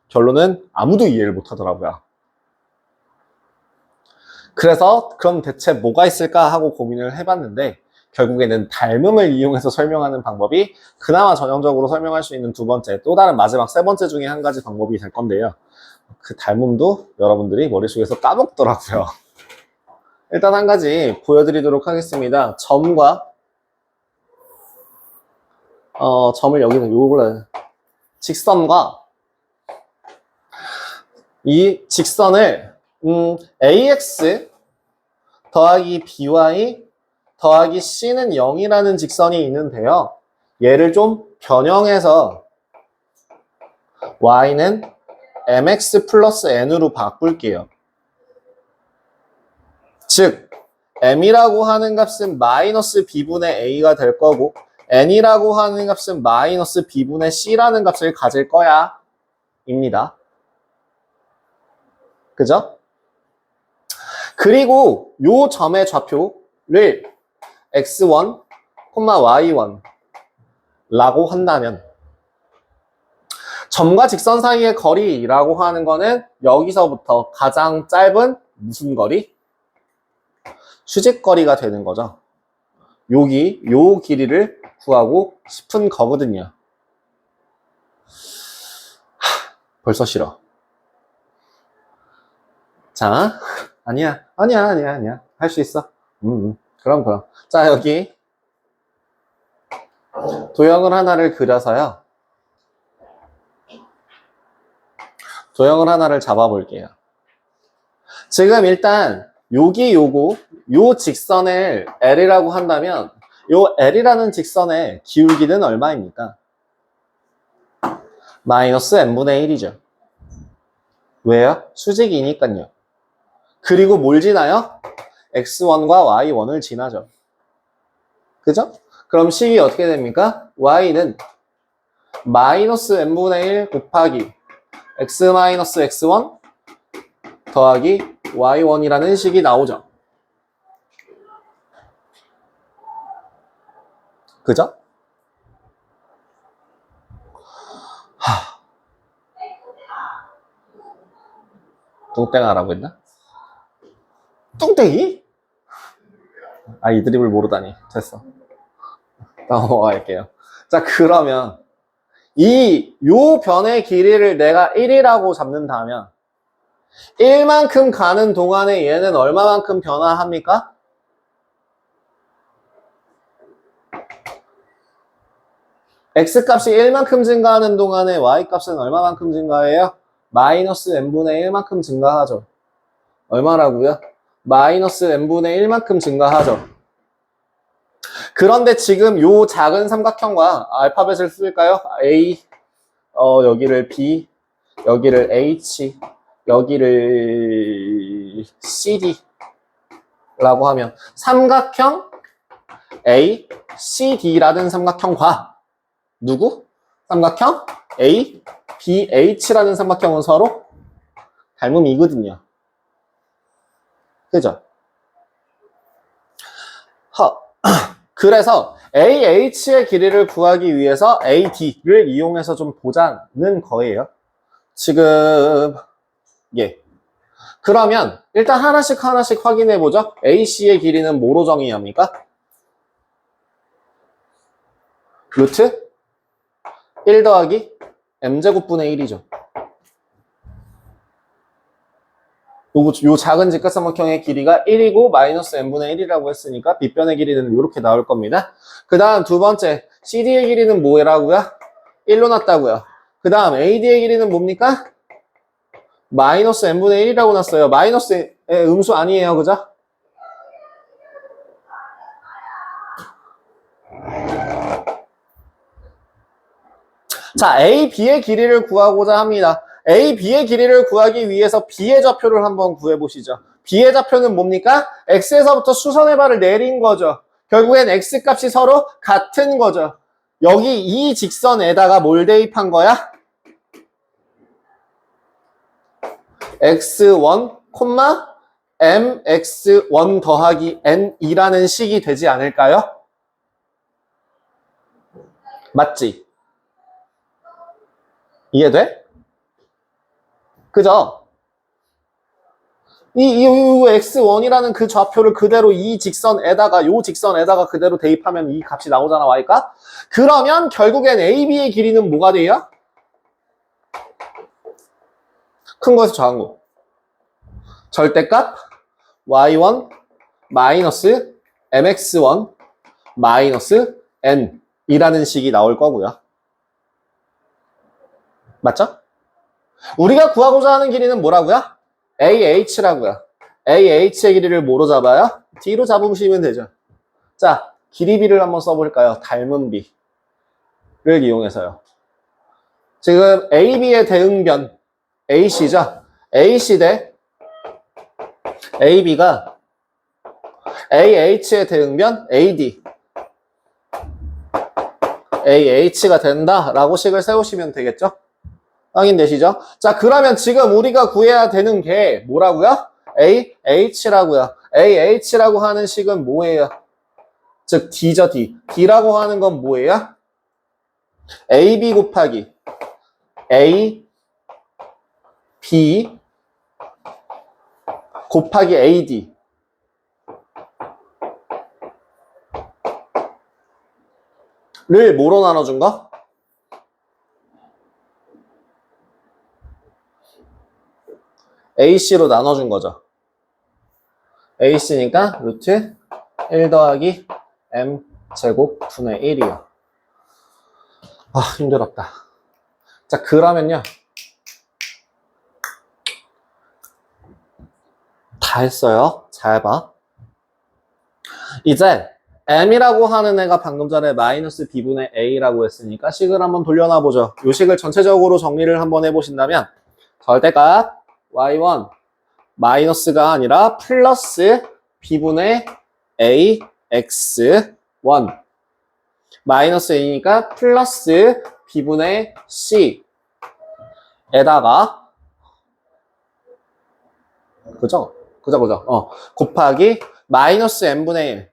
결론은 아무도 이해를 못 하더라고요. 그래서 그럼 대체 뭐가 있을까 하고 고민을 해봤는데 결국에는 닮음을 이용해서 설명하는 방법이 그나마 전형적으로 설명할 수 있는 두 번째, 또 다른 마지막 세 번째 중에 한 가지 방법이 될 건데요. 그 닮음도 여러분들이 머릿속에서 까먹더라고요. 일단 한 가지 보여드리도록 하겠습니다. 점을 여기는 요걸로 직선과 이 직선을 ax 더하기 by 더하기 c는 0이라는 직선이 있는데요. 얘를 좀 변형해서 y는 mx 플러스 n으로 바꿀게요. 즉 m이라고 하는 값은 마이너스 b분의 a가 될 거고 n이라고 하는 값은 마이너스 b분의 c라는 값을 가질 거야 입니다. 그죠? 그리고 요 점의 좌표를 x1, y1 라고 한다면 점과 직선 사이의 거리라고 하는 거는 여기서부터 가장 짧은 무슨 거리? 수직거리가 되는 거죠. 요 길이를 구하고 싶은 거거든요. 벌써 싫어. 자, 아니야. 할 수 있어. 그럼. 자, 여기 도형을 하나를 그려서요. 도형을 하나를 잡아볼게요. 지금 일단 요 직선을 L이라고 한다면 요 L이라는 직선의 기울기는 얼마입니까? 마이너스 n분의 1이죠. 왜요? 수직이니까요. 그리고 뭘 지나요? x1과 y1을 지나죠. 그죠? 그럼 식이 어떻게 됩니까? y는 마이너스 n분의 1 곱하기 x 마이너스 x1 더하기 y1이라는 식이 나오죠. 그죠? 뚱땡하라고 했나? 뚱땡이? 이 드립을 모르다니. 됐어. 넘어갈게요. 자, 그러면 요 변의 길이를 내가 1이라고 잡는다면 1만큼 가는 동안에 얘는 얼마만큼 변화합니까? x값이 1만큼 증가하는 동안에 y값은 얼마만큼 증가해요? 마이너스 n분의 1만큼 증가하죠. 얼마라고요? 마이너스 n분의 1만큼 증가하죠. 그런데 지금 요 작은 삼각형과 알파벳을 쓸까요? A, 여기를 B, 여기를 H, 여기를 CD라고 하면 삼각형 A, CD라는 삼각형과 누구? 삼각형 A, B, H라는 삼각형은 서로 닮음이거든요. 그죠? 그래서 AH의 길이를 구하기 위해서 AD를 이용해서 좀 보자는 거예요. 지금 그러면 일단 하나씩 확인해 보죠. AC의 길이는 뭐로 정의합니까? 루트 1 더하기 m제곱분의 1이죠. 요 작은 직각삼각형의 길이가 1이고 마이너스 n분의 1이라고 했으니까 빗변의 길이는 이렇게 나올 겁니다. 그 다음 두 번째 CD의 길이는 뭐라고요? 1로 났다고요. 그 다음 AD의 길이는 뭡니까? 마이너스 n분의 1이라고 났어요. 마이너스의 음수 아니에요. 그죠? 자, A, B의 길이를 구하고자 합니다. A, B의 길이를 구하기 위해서 B의 좌표를 한번 구해보시죠. B의 좌표는 뭡니까? X에서부터 수선의 발을 내린 거죠. 결국엔 X값이 서로 같은 거죠. 여기 이 직선에다가 뭘 대입한 거야? x1, mx1 더하기 n이라는 식이 되지 않을까요? 맞지? 이해돼? 그죠? 이 x1이라는 그 좌표를 그대로 이 직선에다가, 요 직선에다가 그대로 대입하면 이 값이 나오잖아, y가? 그러면 결국엔 AB의 길이는 뭐가 돼요? 큰 거에서 작은 거. 절대값 y1 마이너스 mx1 마이너스 n 이라는 식이 나올 거고요. 맞죠? 우리가 구하고자 하는 길이는 뭐라고요? AH라고요. AH의 길이를 뭐로 잡아요? D로 잡으시면 되죠. 자, 길이비를 한번 써볼까요? 닮은 비를 이용해서요. 지금 AB의 대응변 AC죠? AC 대 AB가 AH의 대응변 AD AH가 된다라고 식을 세우시면 되겠죠? 확인되시죠? 자, 그러면 지금 우리가 구해야 되는 게 뭐라고요? AH라고요. AH라고 하는 식은 뭐예요? 즉 D죠, D. D라고 하는 건 뭐예요? AB 곱하기 A, B 곱하기 AD. 를 뭐로 나눠준 거? AC로 나눠준 거죠. AC니까 루트 1 더하기 M 제곱 분의 1이요. 아, 힘들었다. 자, 그러면요. 다 했어요. 잘 봐. 이제 M이라고 하는 애가 방금 전에 마이너스 B분의 A라고 했으니까 식을 한번 돌려놔보죠. 이 식을 전체적으로 정리를 한번 해보신다면 절대값 Y1 마이너스가 아니라 플러스 B분의 A X1 마이너스 A니까 플러스 B분의 C에다가 그죠? 곱하기 마이너스 N분의 1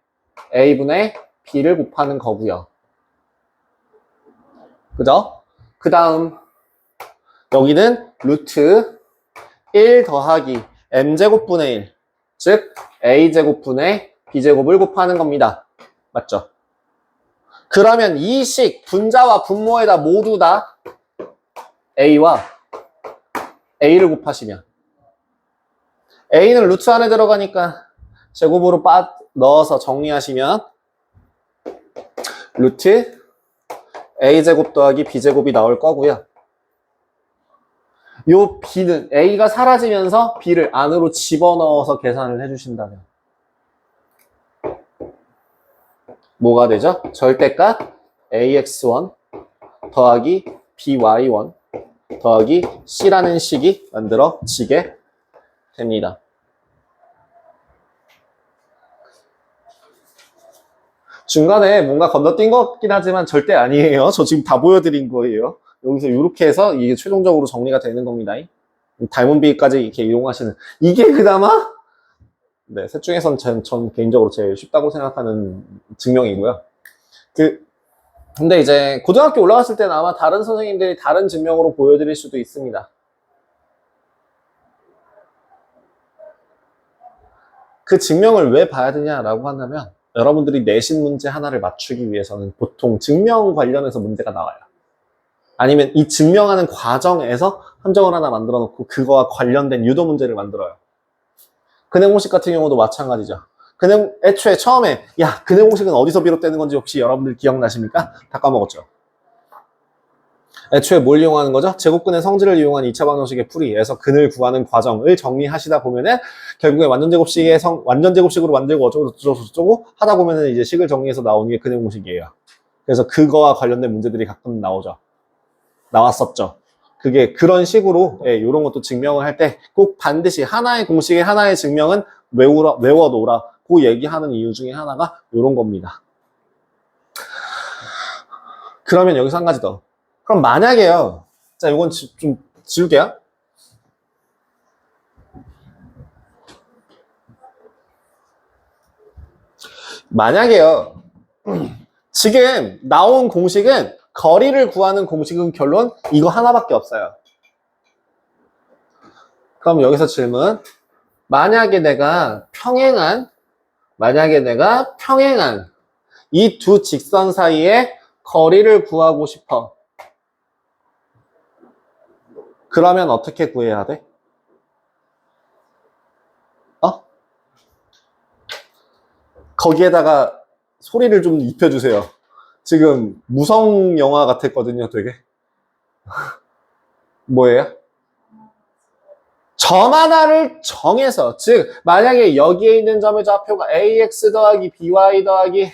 A분의 B를 곱하는 거고요. 그죠? 그 다음 여기는 루트 1 더하기 M제곱분의 1 즉 A제곱분의 B제곱을 곱하는 겁니다. 맞죠? 그러면 이 식 분자와 분모에다 모두 다 A와 A를 곱하시면 A는 루트 안에 들어가니까 제곱으로 넣어서 정리하시면 루트 A제곱 더하기 B제곱이 나올 거고요. 요 B는 A가 사라지면서 B를 안으로 집어넣어서 계산을 해주신다면 뭐가 되죠? 절대값 AX1 더하기 BY1 더하기 C라는 식이 만들어지게 됩니다. 중간에 뭔가 건너뛴 것 같긴 하지만 절대 아니에요. 저 지금 다 보여드린 거예요. 여기서 이렇게 해서 이게 최종적으로 정리가 되는 겁니다. 닮은 비까지 이렇게 이용하시는 이게 그나마 네, 셋 중에선 전 개인적으로 제일 쉽다고 생각하는 증명이고요. 근데 이제 고등학교 올라갔을 때는 아마 다른 선생님들이 다른 증명으로 보여드릴 수도 있습니다. 그 증명을 왜 봐야 되냐라고 한다면 여러분들이 내신 문제 하나를 맞추기 위해서는 보통 증명 관련해서 문제가 나와요. 아니면 이 증명하는 과정에서 함정을 하나 만들어 놓고 그거와 관련된 유도 문제를 만들어요. 근해공식 같은 경우도 마찬가지죠. 애초에 처음에 근해공식은 어디서 비롯되는 건지 혹시 여러분들 기억나십니까? 다 까먹었죠. 애초에 뭘 이용하는 거죠? 제곱근의 성질을 이용한 2차 방정식의 풀이에서 근을 구하는 과정을 정리하시다 보면은 결국에 완전제곱식으로 만들고 어쩌고 하다 보면은 이제 식을 정리해서 나오는 게 근해공식이에요. 그래서 그거와 관련된 문제들이 가끔 나왔었죠. 그게 그런 식으로 이런 것도 증명을 할 때 꼭 반드시 하나의 공식의 하나의 증명은 외워놓으라고 얘기하는 이유 중에 하나가 이런 겁니다. 그러면 여기서 한 가지 더. 그럼 만약에요. 자, 이건 좀 지울게요. 만약에요. 지금 나온 공식은 거리를 구하는 공식은 결론 이거 하나밖에 없어요. 그럼 여기서 질문. 만약에 내가 평행한 이 두 직선 사이의 거리를 구하고 싶어. 그러면 어떻게 구해야 돼? 거기에다가 소리를 좀 입혀주세요. 지금 무성 영화 같았거든요, 되게. 뭐예요? 점 하나를 정해서, 즉 만약에 여기에 있는 점의 좌표가 ax 더하기 by 더하기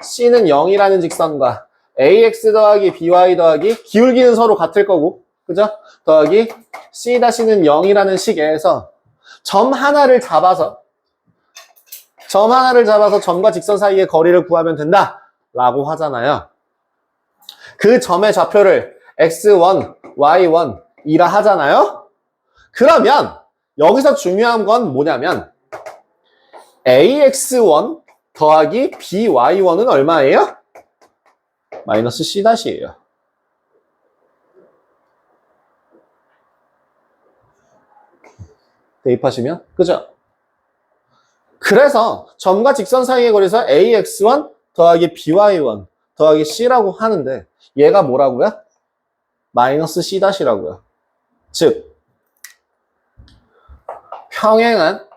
c는 0이라는 직선과 ax 더하기 by 더하기 기울기는 서로 같을 거고, 그죠? 더하기 c-는 0이라는 식에서 점 하나를 잡아서 점과 직선 사이의 거리를 구하면 된다 라고 하잖아요. 그 점의 좌표를 x1, y1 이라 하잖아요. 그러면 여기서 중요한 건 뭐냐면 ax1 더하기 by1은 얼마예요? 마이너스 c-예요. 대입하시면 그죠? 그래서 점과 직선 사이의 거리에서 ax1 더하기 by1 더하기 c라고 하는데 얘가 뭐라고요? 마이너스 c-라고요. 즉 평행한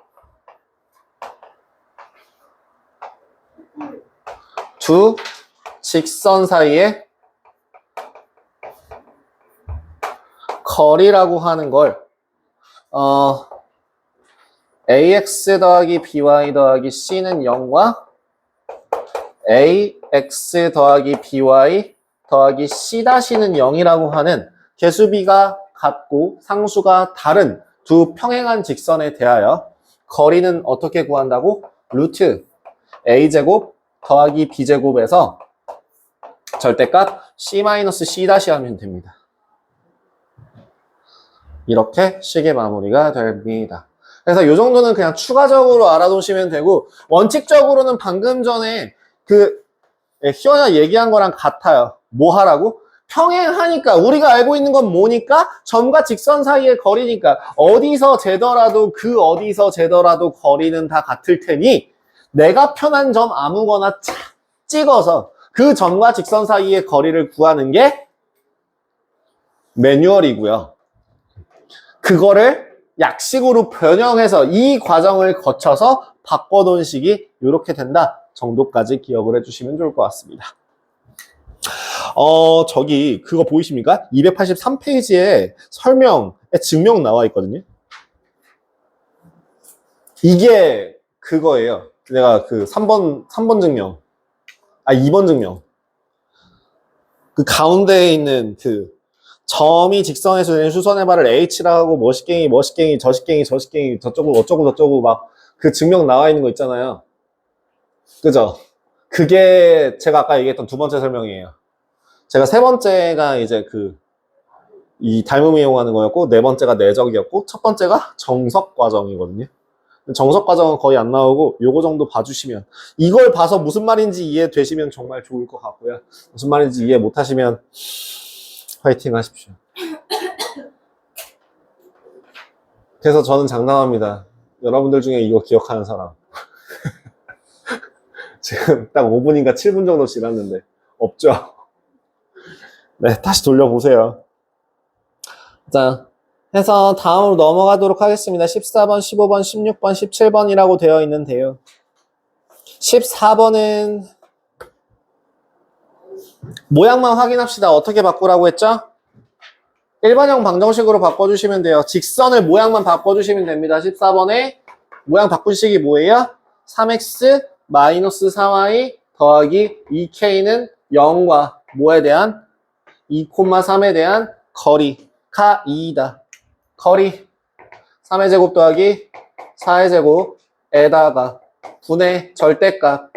두 직선 사이의 거리라고 하는 걸 ax 더하기 by 더하기 c는 0과 ax 더하기 by 더하기 c-는 0이라고 하는 개수비가 같고 상수가 다른 두 평행한 직선에 대하여 거리는 어떻게 구한다고? 루트 a제곱 더하기 b제곱에서 절대값 c-c' 하면 됩니다. 이렇게 식의 마무리가 됩니다. 그래서 이 정도는 그냥 추가적으로 알아두시면 되고, 원칙적으로는 방금 전에 희원이가 얘기한 거랑 같아요. 뭐 하라고? 평행하니까 우리가 알고 있는 건 뭐니까? 점과 직선 사이의 거리니까 어디서 재더라도 거리는 다 같을 테니 내가 편한 점 아무거나 찍어서 그 점과 직선 사이의 거리를 구하는 게 매뉴얼이고요. 그거를 약식으로 변형해서 이 과정을 거쳐서 바꿔놓은 식이 이렇게 된다 정도까지 기억을 해주시면 좋을 것 같습니다. 저기 그거 보이십니까? 283페이지에 설명에 증명 나와 있거든요. 이게 그거예요. 내가 그 3번 증명. 2번 증명. 그 가운데에 있는 그 점이 직선에서 되는 수선의 발을 H라고 하고 머시갱이, 저식갱이 저쪽으로 어쩌고 막 그 증명 나와 있는 거 있잖아요. 그죠? 그게 제가 아까 얘기했던 두 번째 설명이에요. 제가 세 번째가 이제 이 닮음 이용하는 거였고, 네 번째가 내적이었고, 첫 번째가 정석 과정이거든요. 정석 과정은 거의 안 나오고 요거 정도 봐주시면, 이걸 봐서 무슨 말인지 이해되시면 정말 좋을 것 같고요. 무슨 말인지 이해 못하시면 화이팅 하십시오. 그래서 저는 장담합니다. 여러분들 중에 이거 기억하는 사람 지금 딱 5분인가 7분 정도 지났는데 없죠? 네, 다시 돌려보세요. 자, 해서 다음으로 넘어가도록 하겠습니다. 14번, 15번, 16번, 17번이라고 되어 있는데요. 14번은 모양만 확인합시다. 어떻게 바꾸라고 했죠? 일반형 방정식으로 바꿔주시면 돼요. 직선을 모양만 바꿔주시면 됩니다. 14번에 모양 바꾼 식이 뭐예요? 3x 마이너스 4y 더하기 2k는 0과 뭐에 대한? 2,3에 대한 거리가 2이다. 거리 3의 제곱 더하기 4의 제곱에다가 분의 절대값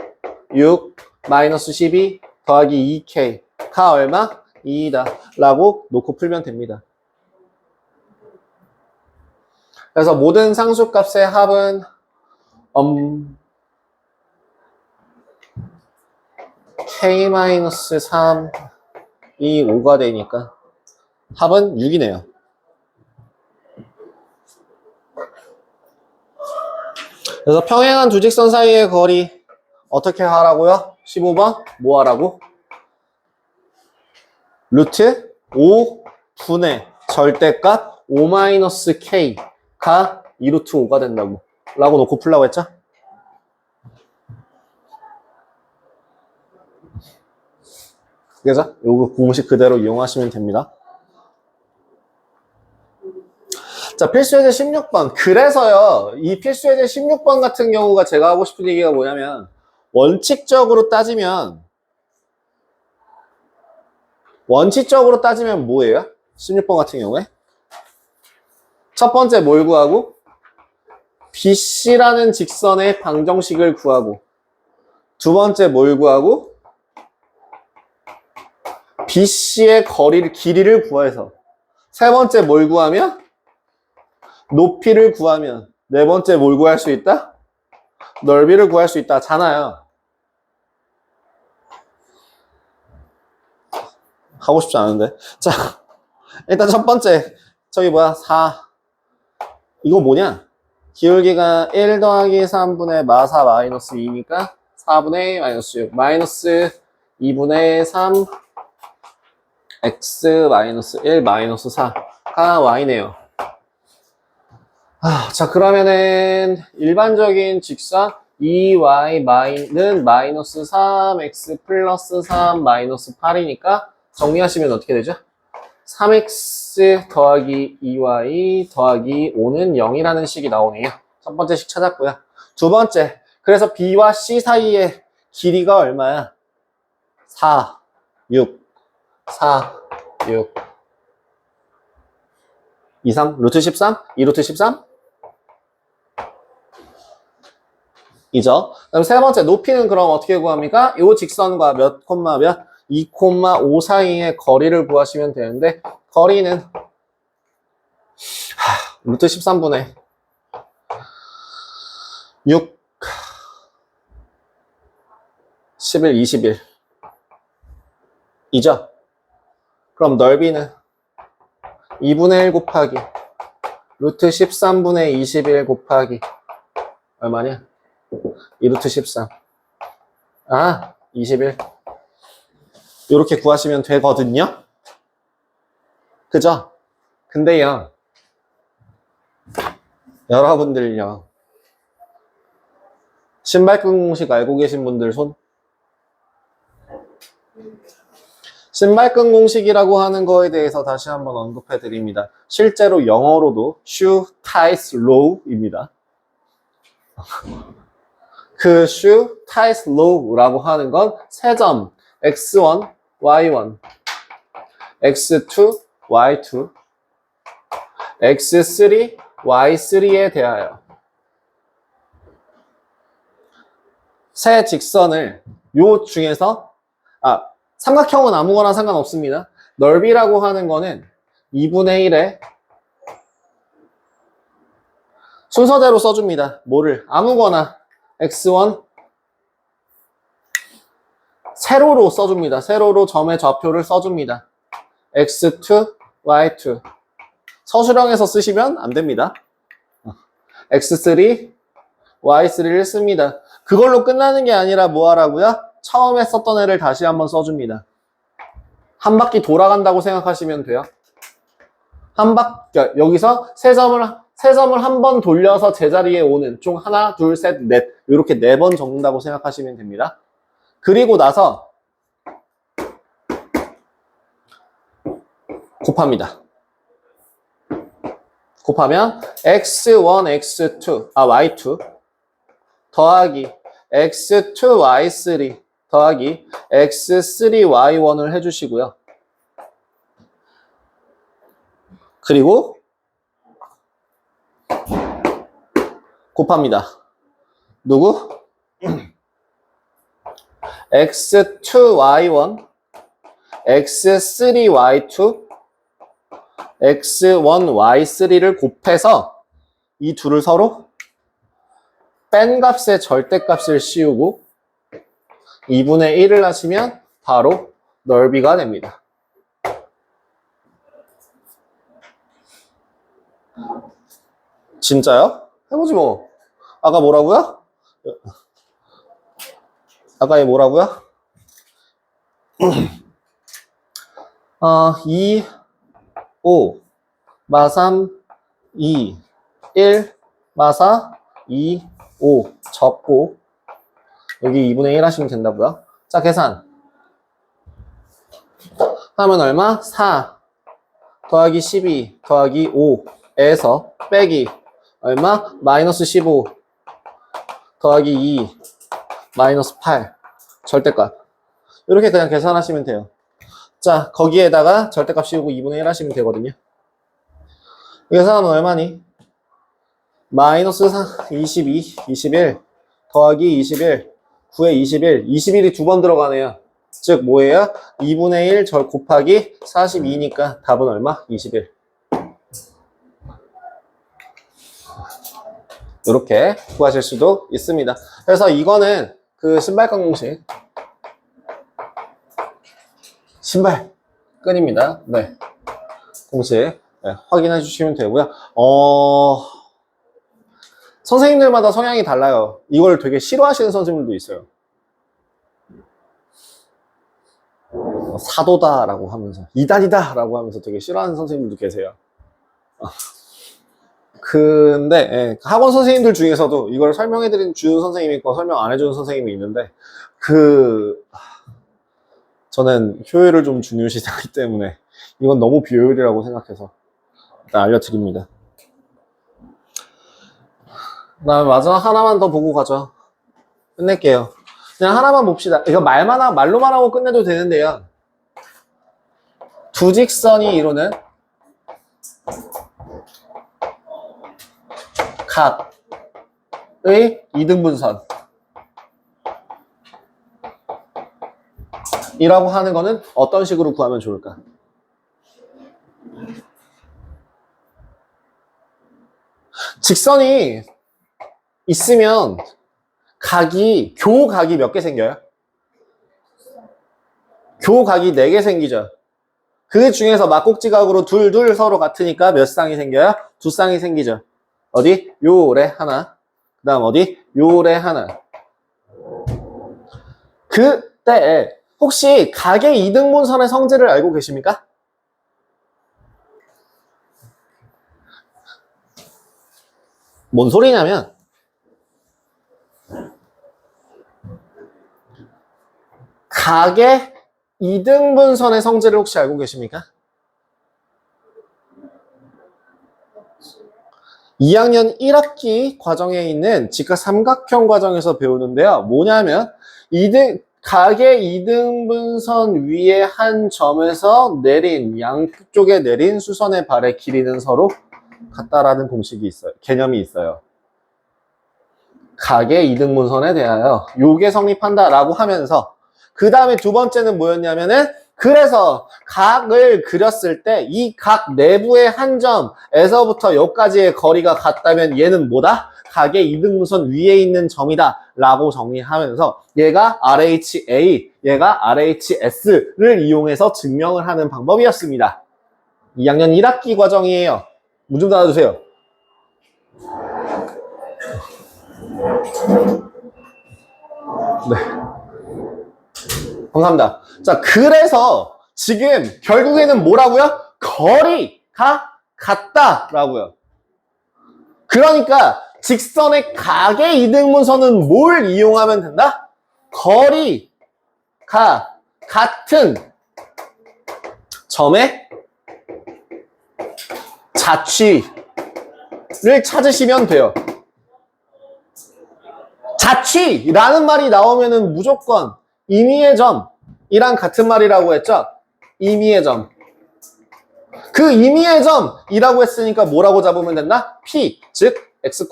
6 마이너스 12 더하기 2k 가 얼마? 2다 라고 놓고 풀면 됩니다. 그래서 모든 상수값의 합은 k-3 이 5가 되니까 합은 6이네요. 그래서 평행한 두 직선 사이의 거리 어떻게 하라고요? 15번 뭐 하라고? 루트 5분의 절대값 5-k가 2루트 5가 된다고 라고 놓고 풀라고 했죠? 그래서 요거 공식 그대로 이용하시면 됩니다. 자, 필수예제 16번. 그래서요, 이 필수예제 16번 같은 경우가 제가 하고 싶은 얘기가 뭐냐면, 원칙적으로 따지면 뭐예요? 16번 같은 경우에? 첫 번째 뭘 구하고? BC라는 직선의 방정식을 구하고, 두 번째 뭘 구하고? BC의 길이를 구해서, 세 번째 뭘 구하면? 높이를 구하면, 네 번째 뭘 구할 수 있다? 넓이를 구할 수 있다. 잖아요. 하고 싶지 않은데. 자, 일단 첫 번째. 저기 4. 이거 뭐냐? 기울기가 1 더하기 3분의 마사 마이너스 2니까 4분의 마이너스 6. 마이너스 2분의 3 x 마이너스 1 마이너스 4가 y네요. 자, 그러면은 일반적인 직선 2y는 마이너스 3x 플러스 3 마이너스 8이니까 정리하시면 어떻게 되죠? 3x 더하기 2y 더하기 5는 0이라는 식이 나오네요. 첫 번째 식 찾았고요. 두 번째, 그래서 b와 c 사이의 길이가 얼마야? 4, 6, 4, 6, 2, 3, 루트 13? 2루트 13? 이죠. 그럼 세 번째, 높이는 그럼 어떻게 구합니까? 이 직선과 몇 콤마 몇? 2,5 사이의 거리를 구하시면 되는데, 거리는 루트 13분의 6, 11, 21 이죠. 그럼 넓이는 2분의 1 곱하기 루트 13분의 21 곱하기 얼마냐? 2루트 13 21 이렇게 구하시면 되거든요. 그죠? 근데요, 여러분들요, 신발끈 공식 알고 계신 분들 손? 신발끈 공식이라고 하는 거에 대해서 다시 한번 언급해 드립니다. 실제로 영어로도 shoe ties law입니다. 그 shoe ties law라고 하는 건 세 점 x1, y1, x2, y2, x3, y3에 대하여 세 직선을 요 중에서 삼각형은 아무거나 상관없습니다. 넓이라고 하는 거는 2분의 1에 순서대로 써줍니다. 뭐를? 아무거나 x1 세로로 써줍니다. 세로로 점의 좌표를 써줍니다. x2, y2 서술형에서 쓰시면 안 됩니다. x3, y3를 씁니다. 그걸로 끝나는 게 아니라 뭐 하라고요? 처음에 썼던 애를 다시 한번 써줍니다. 한 바퀴 돌아간다고 생각하시면 돼요. 여기서 세 점을 한 번 돌려서 제자리에 오는 총 하나, 둘, 셋, 넷 이렇게 4번 적는다고 생각하시면 됩니다. 그리고 나서 곱합니다. 곱하면 x1, x2, y2 더하기 x2, y3 더하기 x3, y1을 해주시고요. 그리고 곱합니다. 누구? x2, y1 x3y2 x1y3를 곱해서 이 둘을 서로 뺀 값의 절대값을 씌우고 2분의 1을 하시면 바로 넓이가 됩니다. 진짜요? 해보지 뭐. 아까 뭐라고요? 아까 얘 뭐라고요? 2, 5, 마3, 2, 1, 마4, 2, 5 접고 여기 2분의 1 하시면 된다고요? 자, 계산 하면 얼마? 4 더하기 12 더하기 5에서 빼기 얼마? 마이너스 15 더하기 2 마이너스 8 절대값. 이렇게 그냥 계산하시면 돼요. 자, 거기에다가 절대값 씌우고 2분의 1 하시면 되거든요. 계산하면 얼마니? 마이너스 22, 21 더하기 21 9에 21 21이 두 번 들어가네요. 즉 뭐예요? 2분의 1 절 곱하기 42니까 답은 얼마? 21. 이렇게 구하실 수도 있습니다. 그래서 이거는 그 신발끈 공식 신발 끈입니다. 네, 공식 네, 확인해 주시면 되고요. 선생님들마다 성향이 달라요. 이걸 되게 싫어하시는 선생님들도 있어요. 사도다라고 하면서 이단이다라고 하면서 되게 싫어하는 선생님들도 계세요. 근데 예, 학원 선생님들 중에서도 이걸 설명해 주는 선생님이 있고 설명 안 해주는 선생님이 있는데 저는 효율을 좀 중요시하기 때문에 이건 너무 비효율이라고 생각해서 일단 알려드립니다. 그다음에 마지막 하나만 더 보고 가죠. 끝낼게요. 그냥 하나만 봅시다. 이거 말로만 하고 끝내도 되는데요. 두 직선이 이루는 각의 이등분선 이라고 하는 거는 어떤 식으로 구하면 좋을까? 직선이 있으면 교각이 몇 개 생겨요? 교각이 4개 생기죠. 그 중에서 막꼭지각으로 둘 서로 같으니까 몇 쌍이 생겨요? 2쌍이 생기죠. 어디? 요래 하나. 그 다음 어디? 요래 하나. 그때 혹시 각의 이등분선의 성질을 알고 계십니까? 뭔 소리냐면 각의 이등분선의 성질을 혹시 알고 계십니까? 2학년 1학기 과정에 있는 직각삼각형 과정에서 배우는데요. 뭐냐면 각의 이등분선 위에 한 점에서 양쪽에 내린 수선의 발의 길이는 서로 같다라는 공식이 있어요. 개념이 있어요. 각의 이등분선에 대하여 요게 성립한다라고 하면서 그 다음에 두 번째는 뭐였냐면은 그래서 각을 그렸을 때 이 각 내부의 한 점에서부터 여기까지의 거리가 같다면 얘는 뭐다? 각의 이등분선 위에 있는 점이다 라고 정의하면서 얘가 RHA, 얘가 RHS를 이용해서 증명을 하는 방법이었습니다. 2학년 1학기 과정이에요. 문 좀 닫아주세요. 네. 감사합니다. 자, 그래서 지금 결국에는 뭐라고요? 거리가 같다라고요. 그러니까 직선의 각의 이등분선은 뭘 이용하면 된다? 거리가 같은 점의 자취를 찾으시면 돼요. 자취라는 말이 나오면은 무조건 임의의 점이랑 같은 말이라고 했죠? 임의의 점. 그 임의의 점이라고 했으니까 뭐라고 잡으면 된다? P, 즉 X,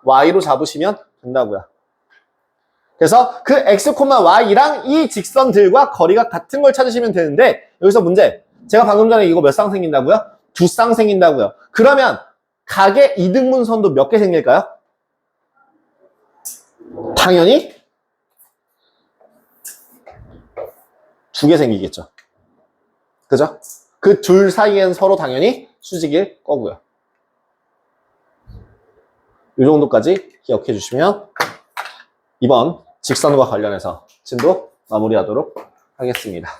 Y로 잡으시면 된다고요. 그래서 그 x, y랑 이 직선들과 거리가 같은 걸 찾으시면 되는데 여기서 문제. 제가 방금 전에 이거 몇 쌍 생긴다고요? 2쌍 생긴다고요. 그러면 각의 이등분선도 몇 개 생길까요? 당연히 2개 생기겠죠. 그죠? 그 둘 사이엔 서로 당연히 수직일 거고요. 이 정도까지 기억해 주시면 이번 직선과 관련해서 진도 마무리하도록 하겠습니다.